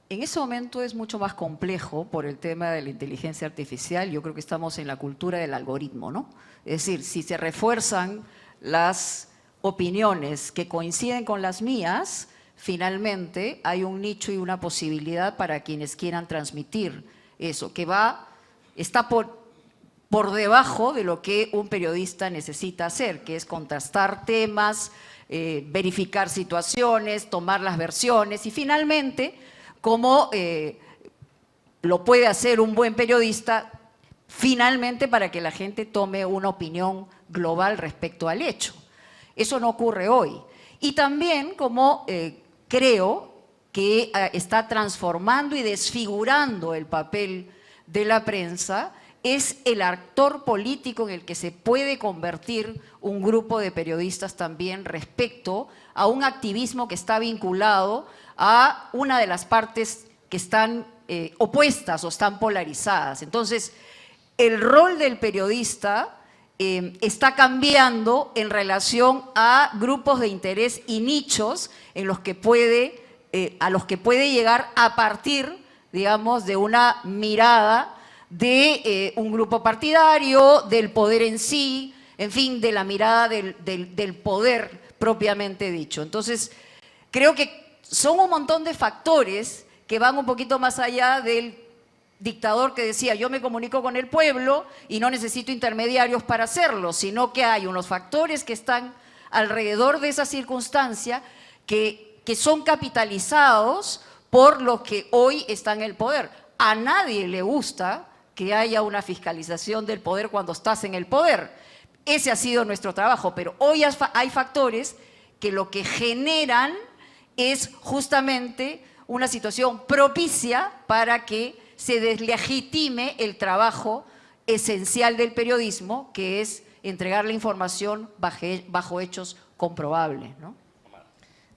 en ese momento es mucho más complejo por el tema de la inteligencia artificial. Yo creo que estamos en la cultura del algoritmo, ¿no? Es decir, si se refuerzan las opiniones que coinciden con las mías, finalmente hay un nicho y una posibilidad para quienes quieran transmitir eso, que está por debajo de lo que un periodista necesita hacer, que es contrastar temas, verificar situaciones, tomar las versiones y finalmente, como lo puede hacer un buen periodista, finalmente para que la gente tome una opinión global respecto al hecho. Eso no ocurre hoy. Y también como creo que está transformando y desfigurando el papel de la prensa, es el actor político en el que se puede convertir un grupo de periodistas también respecto a un activismo que está vinculado a una de las partes que están opuestas o están polarizadas. Entonces, el rol del periodista está cambiando en relación a grupos de interés y nichos en los que a los que puede llegar a partir, digamos, de una mirada de un grupo partidario, del poder en sí, en fin, de la mirada del poder propiamente dicho. Entonces, creo que son un montón de factores que van un poquito más allá del dictador que decía yo me comunico con el pueblo y no necesito intermediarios para hacerlo, sino que hay unos factores que están alrededor de esa circunstancia que son capitalizados por los que hoy están en el poder. A nadie le gusta que haya una fiscalización del poder cuando estás en el poder. Ese ha sido nuestro trabajo, pero hoy hay factores que lo que generan es justamente una situación propicia para que se deslegitime el trabajo esencial del periodismo, que es entregar la información bajo hechos comprobables, ¿no?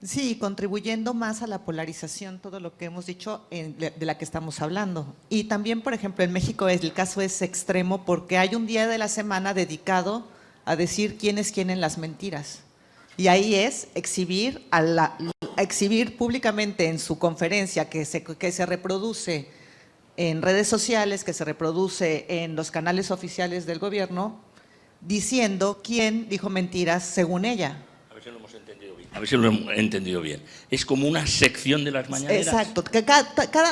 Sí, contribuyendo más a la polarización, todo lo que hemos dicho de la que estamos hablando. Y también, por ejemplo, en México el caso es extremo porque hay un día de la semana dedicado a decir quién es quién en las mentiras. Y ahí es exhibir públicamente en su conferencia que se reproduce en redes sociales, que se reproduce en los canales oficiales del gobierno, diciendo quién dijo mentiras según ella. A ver si lo hemos entendido bien. A ver si lo hemos entendido bien. Es como una sección de las mañaneras. Exacto.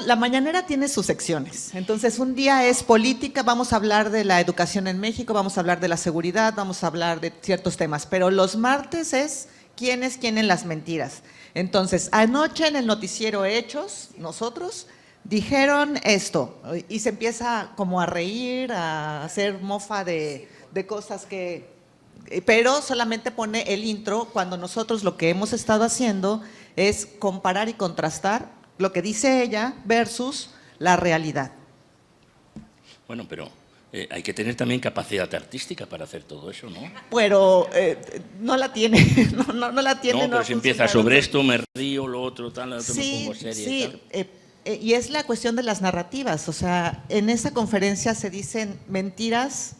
La mañanera tiene sus secciones. Entonces, un día es política, vamos a hablar de la educación en México, vamos a hablar de la seguridad, vamos a hablar de ciertos temas. Pero los martes es quién es quién en las mentiras. Entonces, anoche en el noticiero Hechos, nosotros dijeron esto y se empieza como a reír, a hacer mofa de cosas que… Pero solamente pone el intro cuando nosotros lo que hemos estado haciendo es comparar y contrastar lo que dice ella versus la realidad. Bueno, pero hay que tener también capacidad artística para hacer todo eso, ¿no? Pero no la tiene, no la tiene. No, pero si empieza sobre esto, me río, lo otro, tal, lo otro me pongo seria sí, y tal. Y es la cuestión de las narrativas. O sea, en esa conferencia se dicen mentiras,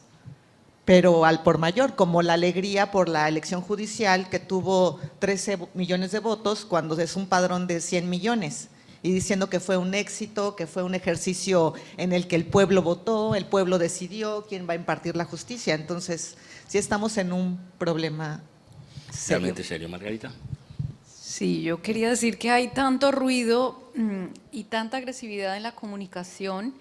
pero al por mayor, como la alegría por la elección judicial que tuvo 13 millones de votos cuando es un padrón de 100 millones. Y diciendo que fue un éxito, que fue un ejercicio en el que el pueblo votó, el pueblo decidió quién va a impartir la justicia. Entonces, sí estamos en un problema serio. Realmente serio, Margarita. Sí, yo quería decir que hay tanto ruido y tanta agresividad en la comunicación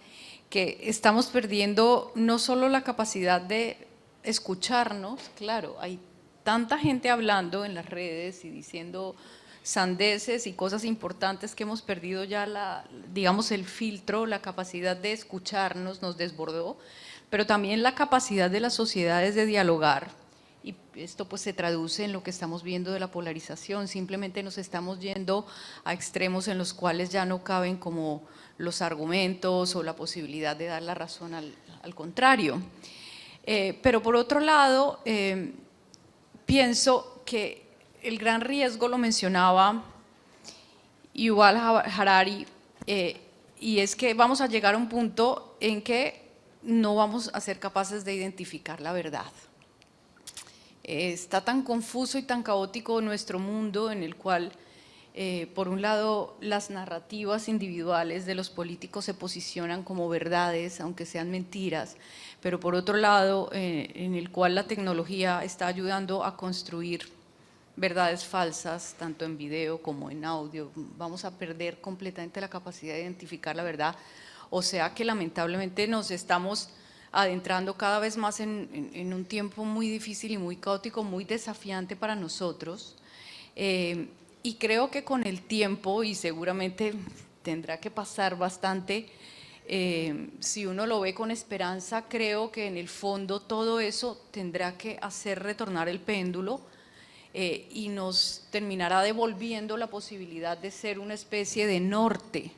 que estamos perdiendo no solo la capacidad de escucharnos, claro, hay tanta gente hablando en las redes y diciendo sandeces y cosas importantes que hemos perdido ya digamos el filtro, la capacidad de escucharnos nos desbordó, pero también la capacidad de las sociedades de dialogar. Y esto pues se traduce en lo que estamos viendo de la polarización, simplemente nos estamos yendo a extremos en los cuales ya no caben como los argumentos o la posibilidad de dar la razón al contrario. Pero por otro lado, pienso que el gran riesgo lo mencionaba Yuval Harari, y es que vamos a llegar a un punto en que no vamos a ser capaces de identificar la verdad. Está tan confuso y tan caótico nuestro mundo en el cual, por un lado, las narrativas individuales de los políticos se posicionan como verdades, aunque sean mentiras, pero por otro lado, en el cual la tecnología está ayudando a construir verdades falsas, tanto en video como en audio. Vamos a perder completamente la capacidad de identificar la verdad, o sea que lamentablemente nos estamos adentrando cada vez más en un tiempo muy difícil y muy caótico, muy desafiante para nosotros, y creo que con el tiempo, y seguramente tendrá que pasar bastante, si uno lo ve con esperanza, creo que en el fondo todo eso tendrá que hacer retornar el péndulo, y nos terminará devolviendo la posibilidad de ser una especie de norte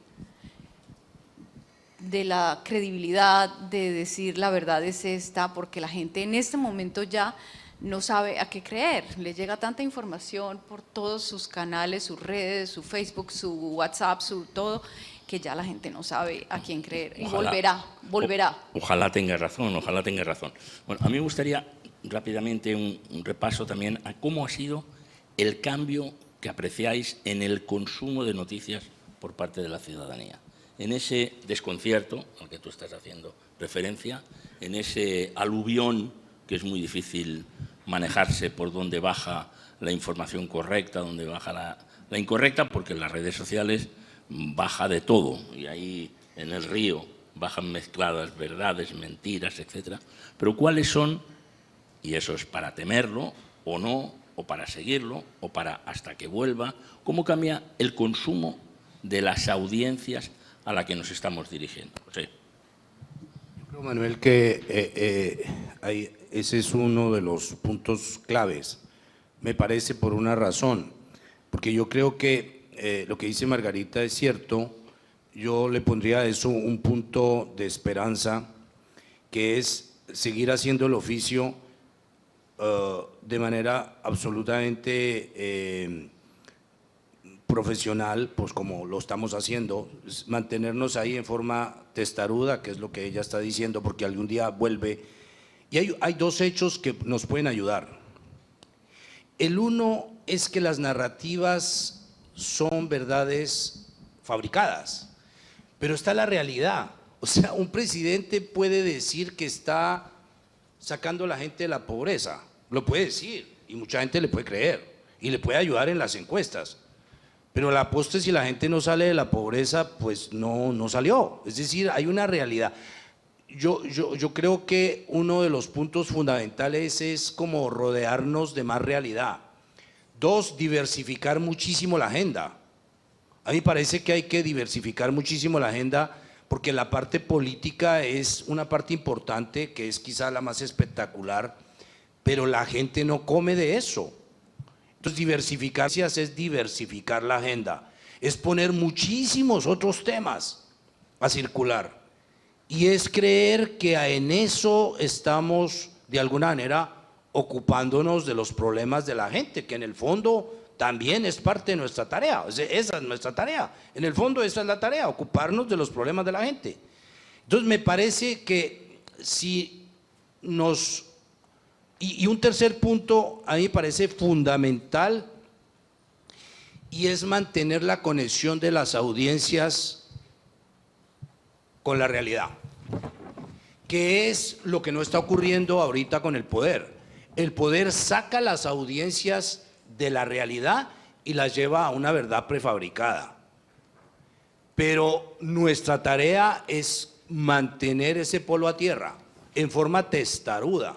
de la credibilidad, de decir la verdad es esta, porque la gente en este momento ya no sabe a qué creer, le llega tanta información por todos sus canales, sus redes, su Facebook, su WhatsApp, su todo, que ya la gente no sabe a quién creer, y volverá. Ojalá tenga razón, ojalá tenga razón. Bueno, a mí me gustaría rápidamente un repaso también a cómo ha sido el cambio que apreciáis en el consumo de noticias por parte de la ciudadanía. En ese desconcierto al que tú estás haciendo referencia, en ese aluvión que es muy difícil manejarse por donde baja la información correcta, donde baja la incorrecta, porque en las redes sociales baja de todo, y ahí en el río bajan mezcladas verdades, mentiras, etc. Pero ¿cuáles son, y eso es para temerlo o no, o para seguirlo, o para hasta que vuelva, cómo cambia el consumo de las audiencias a la que nos estamos dirigiendo? Sí. Yo creo, Manuel, que ese es uno de los puntos claves me parece por una razón, porque yo creo que lo que dice Margarita es cierto. Yo le pondría a eso un punto de esperanza, que es seguir haciendo el oficio de manera absolutamente profesional, pues como lo estamos haciendo, mantenernos ahí en forma testaruda, que es lo que ella está diciendo, porque algún día vuelve. Y hay dos hechos que nos pueden ayudar. El uno es que las narrativas son verdades fabricadas, pero está la realidad. O sea, un presidente puede decir que está sacando a la gente de la pobreza, lo puede decir, y mucha gente le puede creer, y le puede ayudar en las encuestas, pero la postre, si la gente no sale de la pobreza, pues no salió. Es decir, hay una realidad. Yo creo que uno de los puntos fundamentales es como rodearnos de más realidad. Dos, diversificar muchísimo la agenda. A mí me parece que hay que diversificar muchísimo la agenda, porque la parte política es una parte importante, que es quizá la más espectacular, pero la gente no come de eso. Entonces, diversificar es diversificar la agenda, es poner muchísimos otros temas a circular, y es creer que en eso estamos de alguna manera ocupándonos de los problemas de la gente, que en el fondo también es parte de nuestra tarea. Esa es nuestra tarea, en el fondo esa es la tarea, ocuparnos de los problemas de la gente. Entonces me parece que si nos… Y un tercer punto a mí me parece fundamental, y es mantener la conexión de las audiencias con la realidad, que es lo que no está ocurriendo ahorita con el poder. El poder saca las audiencias de la realidad y las lleva a una verdad prefabricada. Pero nuestra tarea es mantener ese polo a tierra en forma testaruda,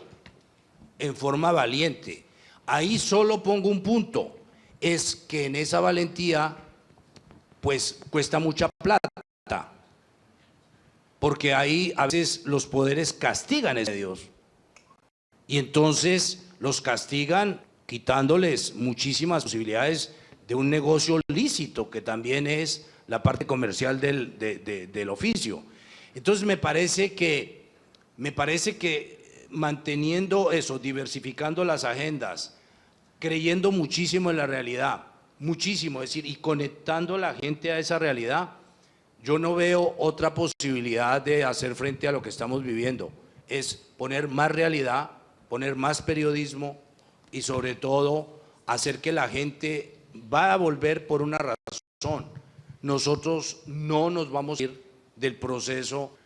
en forma valiente. Ahí solo pongo un punto, es que en esa valentía pues cuesta mucha plata, porque ahí a veces los poderes castigan a ese Dios, y entonces los castigan quitándoles muchísimas posibilidades de un negocio lícito, que también es la parte comercial del oficio. Entonces me parece que manteniendo eso, diversificando las agendas, creyendo muchísimo en la realidad, muchísimo, es decir, y conectando a la gente a esa realidad, yo no veo otra posibilidad de hacer frente a lo que estamos viviendo. Es poner más realidad, poner más periodismo, y sobre todo hacer que la gente va a volver por una razón. Nosotros no nos vamos a ir del proceso,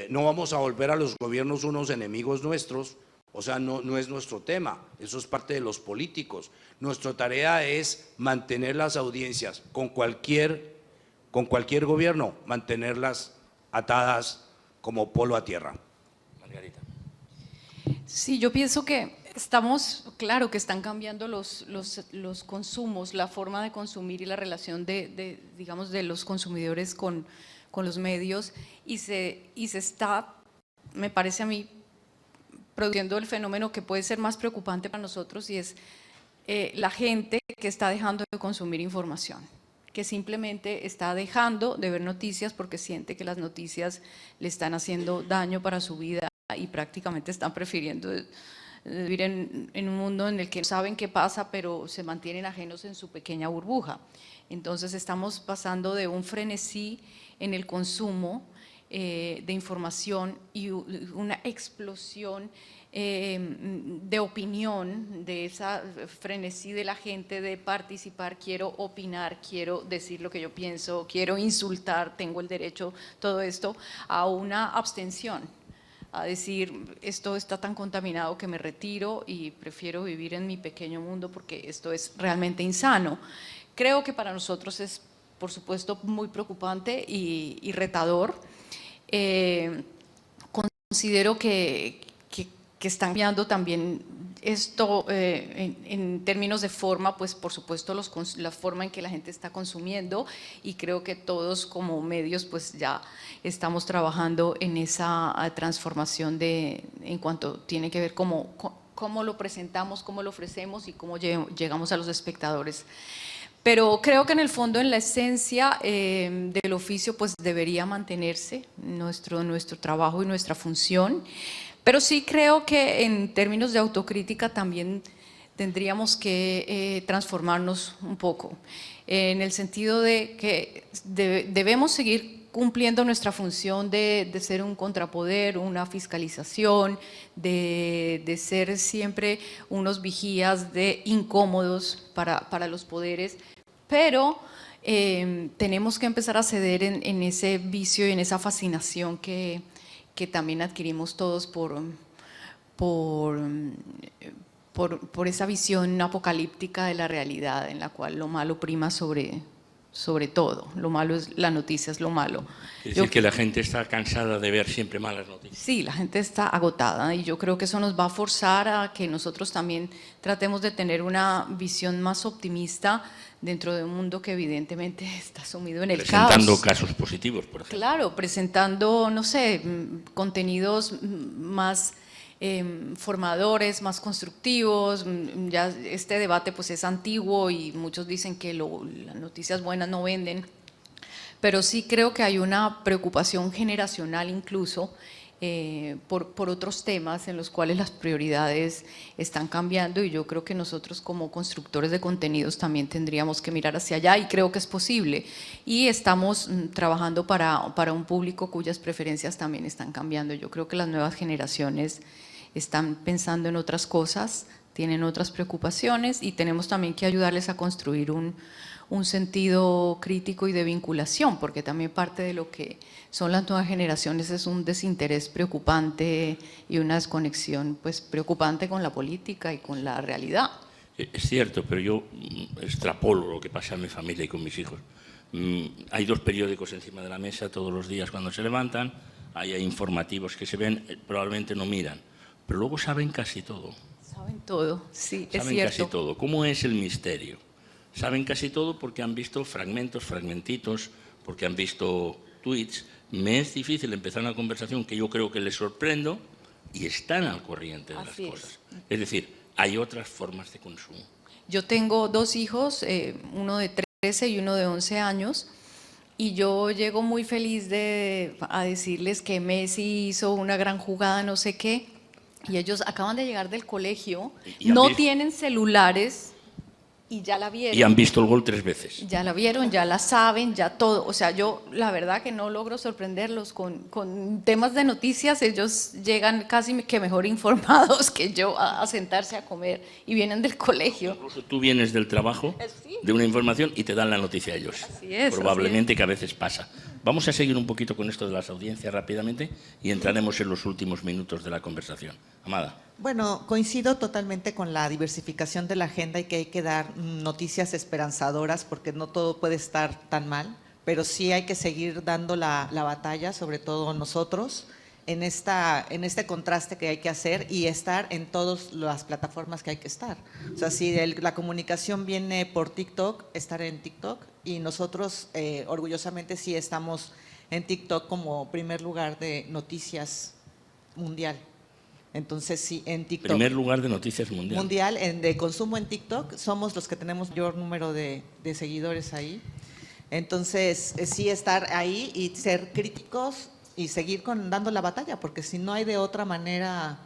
no vamos a volver a los gobiernos unos enemigos nuestros, o sea, no es nuestro tema, eso es parte de los políticos. Nuestra tarea es mantener las audiencias con cualquier gobierno, mantenerlas atadas como polo a tierra. Margarita. Sí, yo pienso que estamos, claro que están cambiando los consumos, la forma de consumir y la relación digamos, de los consumidores con los medios, y se está, me parece a mí, produciendo el fenómeno que puede ser más preocupante para nosotros, y es la gente que está dejando de consumir información, que simplemente está dejando de ver noticias porque siente que las noticias le están haciendo daño para su vida, y prácticamente están prefiriendo vivir en un mundo en el que no saben qué pasa, pero se mantienen ajenos en su pequeña burbuja. Entonces estamos pasando de un frenesí en el consumo de información y una explosión de opinión, de esa frenesí de la gente de participar, quiero opinar, quiero decir lo que yo pienso, quiero insultar, tengo el derecho, todo esto, a una abstención, a decir, esto está tan contaminado que me retiro y prefiero vivir en mi pequeño mundo porque esto es realmente insano. Creo que para nosotros es, por supuesto, muy preocupante y retador. Considero que están cambiando también esto en términos de forma, pues por supuesto la forma en que la gente está consumiendo, y creo que todos como medios pues ya estamos trabajando en esa transformación en cuanto tiene que ver como cómo lo presentamos, cómo lo ofrecemos y cómo llegamos a los espectadores. Pero creo que en el fondo, en la esencia del oficio, pues debería mantenerse nuestro trabajo y nuestra función. Pero sí creo que en términos de autocrítica también tendríamos que transformarnos un poco, en el sentido de que debemos seguir cumpliendo nuestra función de ser un contrapoder, una fiscalización, de ser siempre unos vigías incómodos para los poderes, pero tenemos que empezar a ceder en ese vicio y en esa fascinación que también adquirimos todos por esa visión apocalíptica de la realidad, en la cual lo malo prima sobre todo. Lo malo es, la noticia es lo malo. Es decir, que la gente está cansada de ver siempre malas noticias. Sí, la gente está agotada y yo creo que eso nos va a forzar a que nosotros también tratemos de tener una visión más optimista dentro de un mundo que evidentemente está sumido en el caos. Presentando casos positivos, por ejemplo. Claro, presentando, no sé, contenidos más formadores, más constructivos. Ya este debate pues es antiguo y muchos dicen que las noticias buenas no venden, pero sí creo que hay una preocupación generacional incluso por otros temas en los cuales las prioridades están cambiando, y yo creo que nosotros como constructores de contenidos también tendríamos que mirar hacia allá, y creo que es posible, y estamos trabajando para un público cuyas preferencias también están cambiando. Yo creo que las nuevas generaciones están pensando en otras cosas, tienen otras preocupaciones, y tenemos también que ayudarles a construir un sentido crítico y de vinculación, porque también parte de lo que son las nuevas generaciones es un desinterés preocupante y una desconexión pues preocupante con la política y con la realidad. Es cierto, pero yo extrapolo lo que pasa en mi familia y con mis hijos. Hay 2 periódicos encima de la mesa todos los días cuando se levantan, hay informativos que se ven, probablemente no miran, pero luego saben casi todo. Saben todo, sí, es saben cierto. Casi todo. ¿Cómo es el misterio? Saben casi todo porque han visto fragmentitos, porque han visto tweets. Me es difícil empezar una conversación que yo creo que les sorprendo y están al corriente de las cosas. Es decir, hay otras formas de consumo. Yo tengo 2 hijos, uno de 13 y uno de 11 años, y yo llego muy feliz a decirles que Messi hizo una gran jugada, no sé qué, y ellos acaban de llegar del colegio, no tienen celulares y ya la vieron. Y han visto el gol 3 veces. Ya la vieron, ya la saben, ya todo. O sea, yo la verdad que no logro sorprenderlos con temas de noticias. Ellos llegan casi que mejor informados que yo a sentarse a comer, y vienen del colegio. Incluso tú vienes del trabajo, de una información, y te dan la noticia a ellos. Así es, probablemente que a veces pasa. Vamos a seguir un poquito con esto de las audiencias rápidamente y entraremos en los últimos minutos de la conversación. Amada. Bueno, coincido totalmente con la diversificación de la agenda y que hay que dar noticias esperanzadoras, porque no todo puede estar tan mal, pero sí hay que seguir dando la batalla, sobre todo nosotros, en este contraste que hay que hacer y estar en todas las plataformas que hay que estar. O sea, si la comunicación viene por TikTok, estar en TikTok, y nosotros orgullosamente sí estamos en TikTok como primer lugar de noticias mundial. Entonces, sí, en TikTok. Primer lugar de noticias mundial. Mundial, de consumo en TikTok, somos los que tenemos mayor número de seguidores ahí. Entonces, sí estar ahí y ser críticos y seguir dando la batalla, porque si no hay de otra manera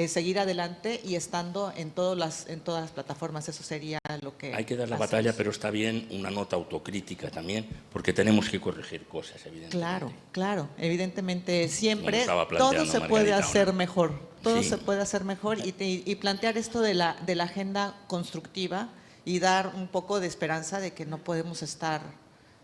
seguir adelante y estando en todas las plataformas, eso sería lo que hay que dar la batalla, pero está bien una nota autocrítica también, porque tenemos que corregir cosas, evidentemente. Claro, evidentemente siempre todo se puede hacer mejor, se puede hacer mejor, y plantear esto de la agenda constructiva y dar un poco de esperanza de que no podemos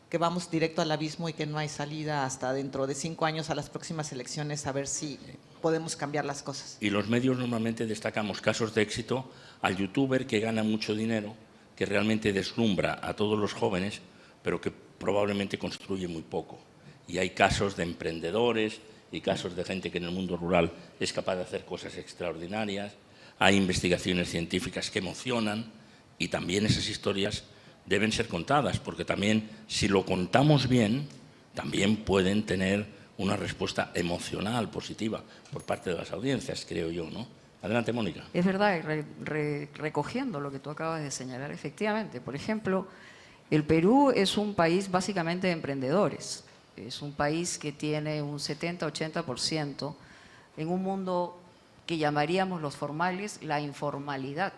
que vamos directo al abismo y que no hay salida hasta dentro de 5 años a las próximas elecciones, a ver si podemos cambiar las cosas. Y los medios normalmente destacamos casos de éxito al youtuber que gana mucho dinero, que realmente deslumbra a todos los jóvenes, pero que probablemente construye muy poco. Y hay casos de emprendedores y casos de gente que en el mundo rural es capaz de hacer cosas extraordinarias. Hay investigaciones científicas que emocionan, y también esas historias deben ser contadas, porque también si lo contamos bien, también pueden tener una respuesta emocional positiva por parte de las audiencias, creo yo, ¿no? Adelante, Mónica. Es verdad, recogiendo lo que tú acabas de señalar, efectivamente. Por ejemplo, el Perú es un país básicamente de emprendedores. Es un país que tiene un 70-80% en un mundo que llamaríamos los formales la informalidad.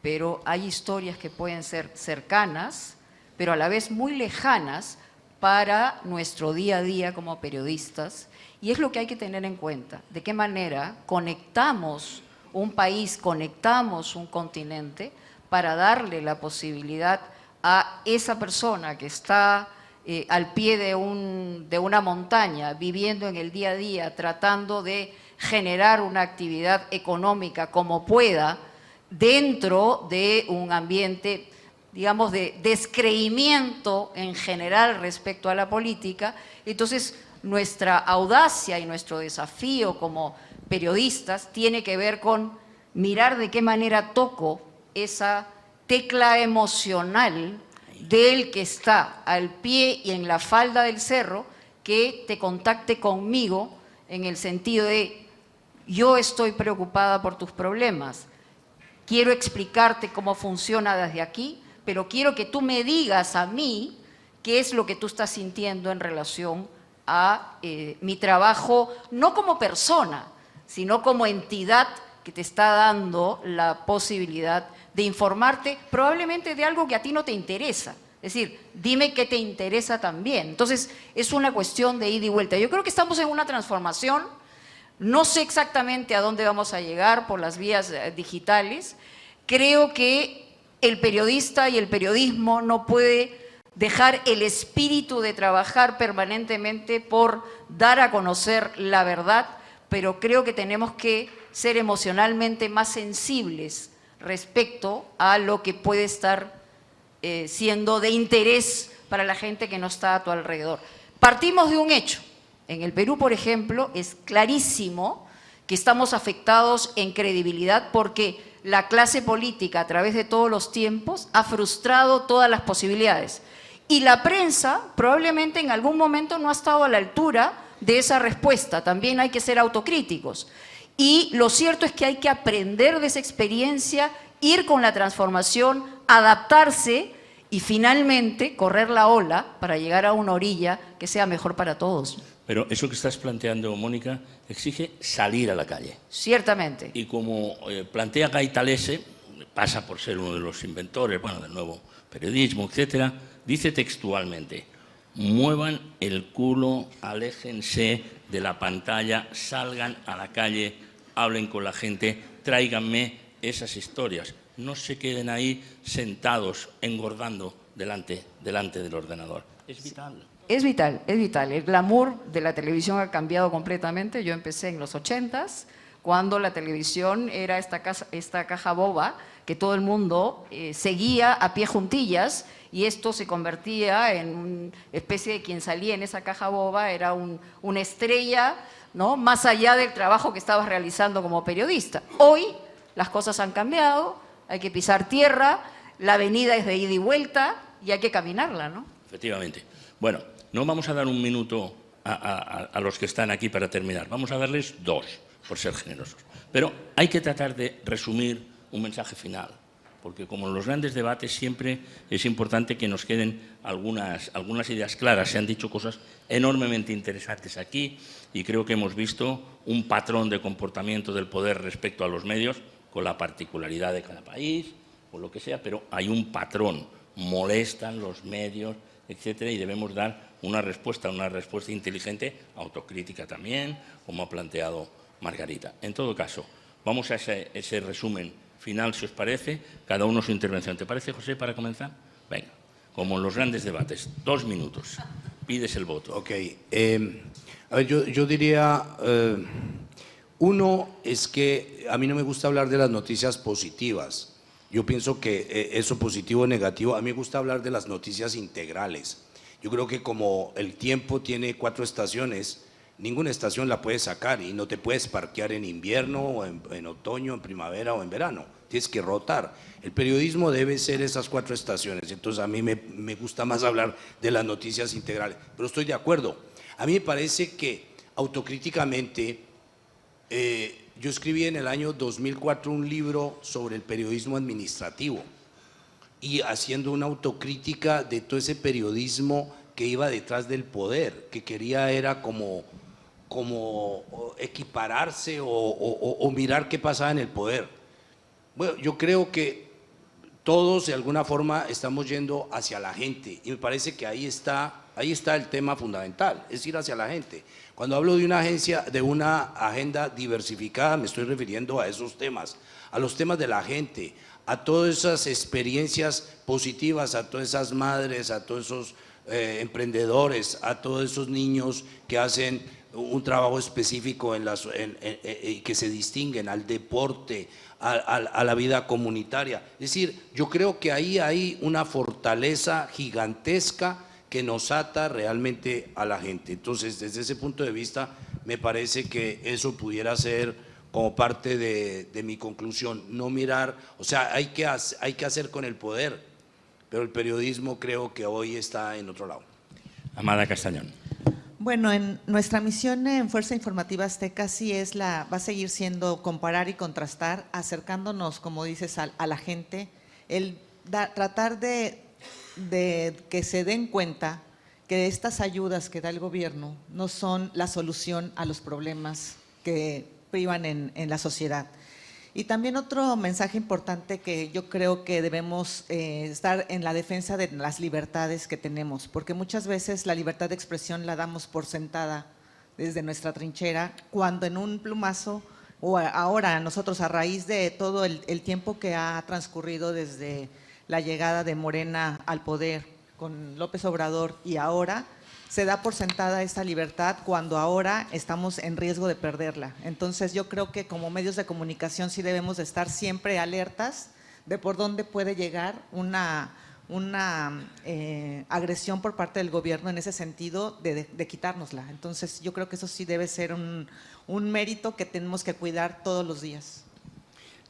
Pero hay historias que pueden ser cercanas, pero a la vez muy lejanas para nuestro día a día como periodistas. Y es lo que hay que tener en cuenta, de qué manera conectamos un país, conectamos un continente para darle la posibilidad a esa persona que está al pie de una montaña, viviendo en el día a día, tratando de generar una actividad económica como pueda, dentro de un ambiente, digamos, de descreimiento en general respecto a la política. Entonces, nuestra audacia y nuestro desafío como periodistas tiene que ver con mirar de qué manera toco esa tecla emocional del que está al pie y en la falda del cerro, que te contacte conmigo en el sentido de yo estoy preocupada por tus problemas, quiero explicarte cómo funciona desde aquí, pero quiero que tú me digas a mí qué es lo que tú estás sintiendo en relación a mi trabajo, no como persona, sino como entidad que te está dando la posibilidad de informarte probablemente de algo que a ti no te interesa. Es decir, dime qué te interesa también. Entonces, es una cuestión de ida y vuelta. Yo creo que estamos en una transformación. No sé exactamente a dónde vamos a llegar por las vías digitales. Creo que el periodista y el periodismo no puede dejar el espíritu de trabajar permanentemente por dar a conocer la verdad, pero creo que tenemos que ser emocionalmente más sensibles respecto a lo que puede estar siendo de interés para la gente que no está a tu alrededor. Partimos de un hecho. En el Perú, por ejemplo, es clarísimo que estamos afectados en credibilidad porque la clase política a través de todos los tiempos ha frustrado todas las posibilidades. Y la prensa probablemente en algún momento no ha estado a la altura de esa respuesta. También hay que ser autocríticos. Y lo cierto es que hay que aprender de esa experiencia, ir con la transformación, adaptarse y finalmente correr la ola para llegar a una orilla que sea mejor para todos. Pero eso que estás planteando, Mónica, exige salir a la calle. Ciertamente. Y como plantea Gaitalese, pasa por ser uno de los inventores, bueno, del nuevo periodismo, etcétera, dice textualmente: muevan el culo, aléjense de la pantalla, salgan a la calle, hablen con la gente, tráiganme esas historias. No se queden ahí sentados, engordando delante del ordenador. Es vital. Es vital, es vital. El glamour de la televisión ha cambiado completamente. Yo empecé en los 80s, cuando la televisión era esta caja boba que todo el mundo seguía a pie juntillas, y esto se convertía en una especie de quien salía en esa caja boba, era una estrella, ¿no?, más allá del trabajo que estabas realizando como periodista. Hoy las cosas han cambiado, hay que pisar tierra, la avenida es de ida y vuelta y hay que caminarla, ¿no? Efectivamente. Bueno, no vamos a dar un minuto a los que están aquí para terminar. Vamos a darles 2, por ser generosos. Pero hay que tratar de resumir un mensaje final, porque como en los grandes debates siempre es importante que nos queden algunas ideas claras. Se han dicho cosas enormemente interesantes aquí y creo que hemos visto un patrón de comportamiento del poder respecto a los medios, con la particularidad de cada país o lo que sea, pero hay un patrón. Molestan los medios, etcétera, y debemos dar una respuesta inteligente, autocrítica también, como ha planteado Margarita. En todo caso, vamos a ese resumen final, si os parece, cada uno su intervención. ¿Te parece, José, para comenzar? Venga, como en los grandes debates, 2 minutos, pides el voto. Ok, a ver, yo diría, uno es que a mí no me gusta hablar de las noticias positivas. Yo pienso que eso positivo o negativo, a mí me gusta hablar de las noticias integrales. Yo creo que como el tiempo tiene 4 estaciones, ninguna estación la puedes sacar y no te puedes parquear en invierno, o en otoño, en primavera o en verano. Tienes que rotar. El periodismo debe ser esas 4 estaciones. Entonces a mí me gusta más hablar de las noticias integrales. Pero estoy de acuerdo. A mí me parece que autocríticamente yo escribí en el año 2004 un libro sobre el periodismo administrativo y haciendo una autocrítica de todo ese periodismo que iba detrás del poder, que quería era como equipararse o mirar qué pasaba en el poder. Bueno, yo creo que todos de alguna forma estamos yendo hacia la gente y me parece que ahí está el tema fundamental, es ir hacia la gente. Cuando hablo de una agenda diversificada, me estoy refiriendo a esos temas, a los temas de la gente, a todas esas experiencias positivas, a todas esas madres, a todos esos emprendedores, a todos esos niños que hacen un trabajo específico que se distinguen, al deporte, a la vida comunitaria. Es decir, yo creo que ahí hay una fortaleza gigantesca que nos ata realmente a la gente. Entonces, desde ese punto de vista, me parece que eso pudiera ser como parte de mi conclusión. No mirar, o sea, hay que hacer con el poder, pero el periodismo creo que hoy está en otro lado. Amada Castañón. Bueno, en nuestra misión en Fuerza Informativa Azteca sí va a seguir siendo comparar y contrastar, acercándonos, como dices, a la gente, tratar de que se den cuenta que estas ayudas que da el gobierno no son la solución a los problemas que privan en la sociedad. Y también otro mensaje importante que yo creo que debemos estar en la defensa de las libertades que tenemos, porque muchas veces la libertad de expresión la damos por sentada desde nuestra trinchera, cuando en un plumazo, o ahora nosotros a raíz de todo el tiempo que ha transcurrido desde la llegada de Morena al poder con López Obrador y ahora, se da por sentada esta libertad cuando ahora estamos en riesgo de perderla. Entonces yo creo que como medios de comunicación sí debemos de estar siempre alertas de por dónde puede llegar una agresión por parte del gobierno en ese sentido de quitárnosla. Entonces yo creo que eso sí debe ser un mérito que tenemos que cuidar todos los días.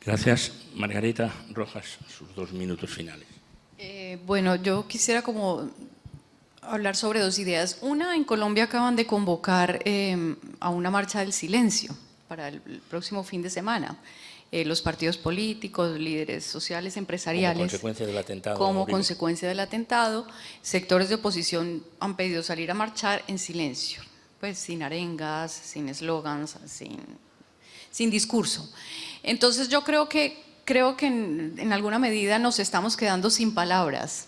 Gracias. Margarita Rojas, sus 2 minutos finales. Bueno, yo quisiera como hablar sobre 2 ideas. Una, en Colombia acaban de convocar a una marcha del silencio para el próximo fin de semana. Los partidos políticos, líderes sociales, empresariales. Como consecuencia del atentado. Como consecuencia del atentado, sectores de oposición han pedido salir a marchar en silencio, pues sin arengas, sin eslogans, sin discurso. Entonces yo creo que en alguna medida nos estamos quedando sin palabras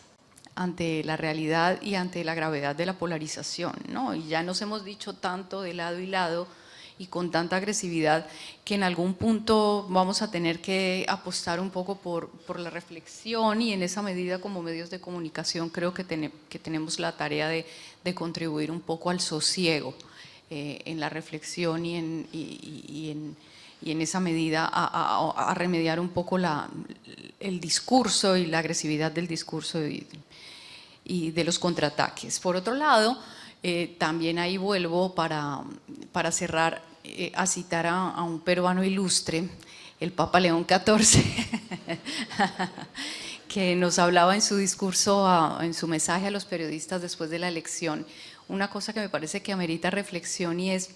ante la realidad y ante la gravedad de la polarización, ¿no? Y ya nos hemos dicho tanto de lado y lado y con tanta agresividad que en algún punto vamos a tener que apostar un poco por la reflexión, y en esa medida como medios de comunicación creo que tenemos la tarea de contribuir un poco al sosiego en la reflexión y en esa medida a remediar un poco el discurso y la agresividad del discurso y de los contraataques. Por otro lado, también ahí vuelvo para cerrar a citar a un peruano ilustre, el Papa León XIV, que nos hablaba en su discurso, en su mensaje a los periodistas después de la elección, una cosa que me parece que amerita reflexión, y es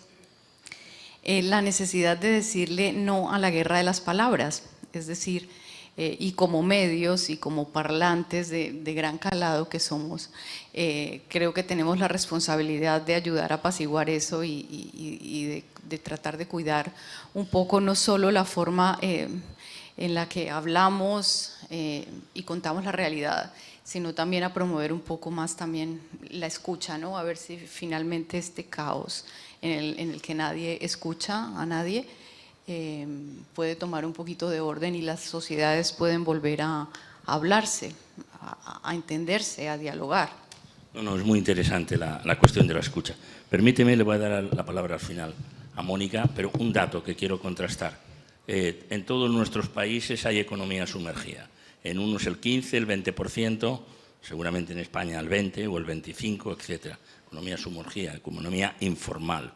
la necesidad de decirle no a la guerra de las palabras, es decir, y como medios y como parlantes de gran calado que somos, creo que tenemos la responsabilidad de ayudar a apaciguar eso y de tratar de cuidar un poco no solo la forma en la que hablamos y contamos la realidad, sino también a promover un poco más también la escucha, ¿no? A ver si finalmente este caos en el que nadie escucha a nadie puede tomar un poquito de orden y las sociedades pueden volver a hablarse, a entenderse, a dialogar. No, es muy interesante la cuestión de la escucha. Permíteme, le voy a dar la palabra al final a Mónica, pero un dato que quiero contrastar. En todos nuestros países hay economía sumergida. En unos el 15, el 20%, seguramente en España el 20 o el 25, etcétera. Economía sumergida, economía informal.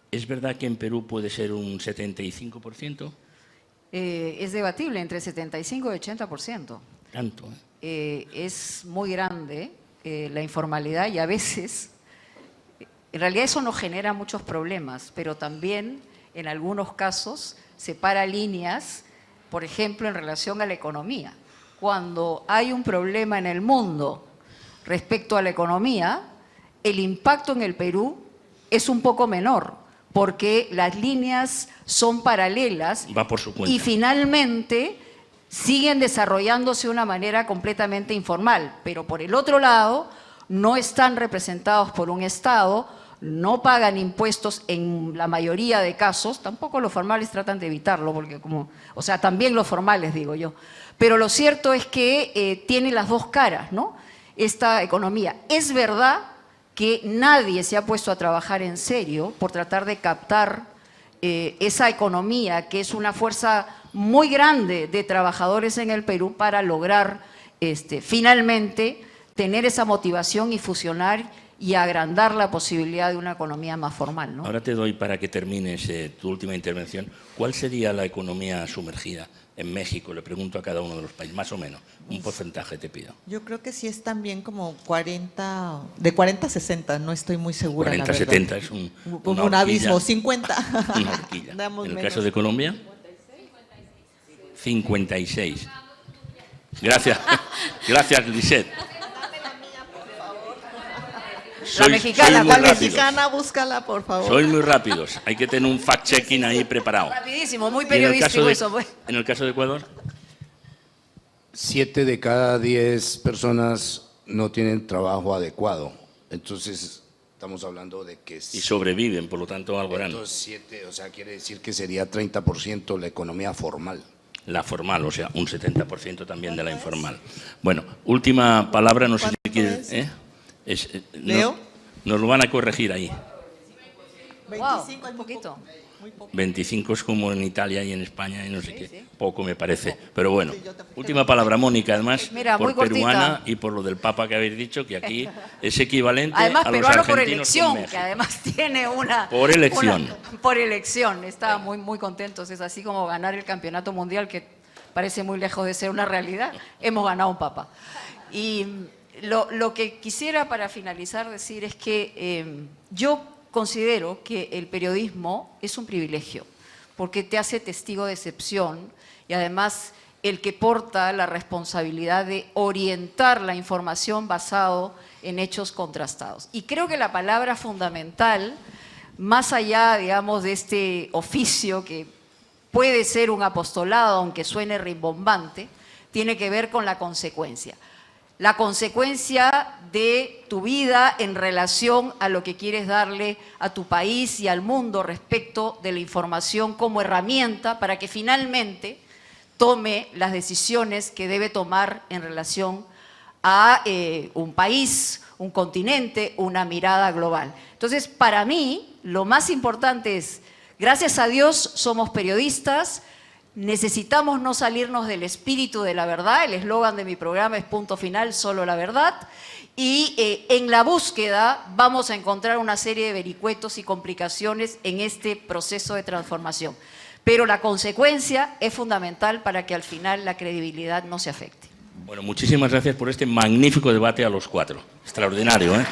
¿Es verdad que en Perú puede ser un 75%? Es debatible, entre 75 y 80%. Tanto, Es muy grande la informalidad, y a veces, en realidad eso nos genera muchos problemas, pero también en algunos casos separa líneas, por ejemplo, en relación a la economía. Cuando hay un problema en el mundo respecto a la economía, el impacto en el Perú es un poco menor, porque las líneas son paralelas. Va por su cuenta. Y finalmente siguen desarrollándose de una manera completamente informal, pero por el otro lado no están representados por un Estado, no pagan impuestos en la mayoría de casos, tampoco los formales tratan de evitarlo, porque o sea, también los formales, digo yo. Pero lo cierto es que tiene las dos caras, ¿no? Esta economía. Es verdad que nadie se ha puesto a trabajar en serio por tratar de captar esa economía, que es una fuerza muy grande de trabajadores en el Perú para lograr finalmente tener esa motivación y fusionar y agrandar la posibilidad de una economía más formal, ¿no? Ahora te doy, para que termines tu última intervención, ¿cuál sería la economía sumergida en México? Le pregunto a cada uno de los países, más o menos, un porcentaje te pido. Yo creo que sí es también como 40, de 40 a 60, no estoy muy segura, 40, la verdad. 70 es un abismo, 50. Una horquilla. Damos En el menos. caso de Colombia, 56. Gracias, gracias, Lisette. La mexicana, muy ¿cuál rápidos. Mexicana, búscala, por favor. Sois muy rápidos, hay que tener un fact-checking ahí preparado. Rapidísimo, muy Y en el caso periodístico de- eso, pues. En el caso de Ecuador, 7 de cada 10 personas no tienen trabajo adecuado. Entonces, estamos hablando de que... y sobreviven, por lo tanto, algo harán. Entonces, 7, o sea, quiere decir que sería 30% la economía formal. La formal, o sea, un 70% también de la informal. Bueno, última palabra, no sé si quieres... ¿Leo? Nos lo van a corregir ahí. wow, 25 es un muy poquito. poco, muy poco. 25 es como en Italia y en España y no sé qué. sí. Poco me parece. Pero bueno, Sí, yo te- última palabra, Mónica, además, Mira, muy por peruana cortita. y por lo del Papa que habéis dicho, que aquí es equivalente Además, a los peruano por argentinos con elección, México. que además tiene una... Por elección. Por elección, estaba muy contentos. Es así como ganar el campeonato mundial, que parece muy lejos de ser una realidad. Hemos ganado un papa. Y lo que quisiera para finalizar decir es que yo considero que el periodismo es un privilegio, porque te hace testigo de excepción y además el que porta la responsabilidad de orientar la información basado en hechos contrastados. Y creo que la palabra fundamental, más allá, digamos, de este oficio que puede ser un apostolado, aunque suene rimbombante, tiene que ver con la consecuencia. La consecuencia de tu vida en relación a lo que quieres darle a tu país y al mundo respecto de la información como herramienta para que finalmente tome las decisiones que debe tomar en relación a un país, un continente, una mirada global. Entonces, para mí, lo más importante es, gracias a Dios somos periodistas, necesitamos no salirnos del espíritu de la verdad, el eslogan de mi programa es punto final, solo la verdad, y en la búsqueda vamos a encontrar una serie de vericuetos y complicaciones en este proceso de transformación. Pero la consecuencia es fundamental para que al final la credibilidad no se afecte. Bueno, muchísimas gracias por este magnífico debate a los cuatro. Extraordinario, ¿eh?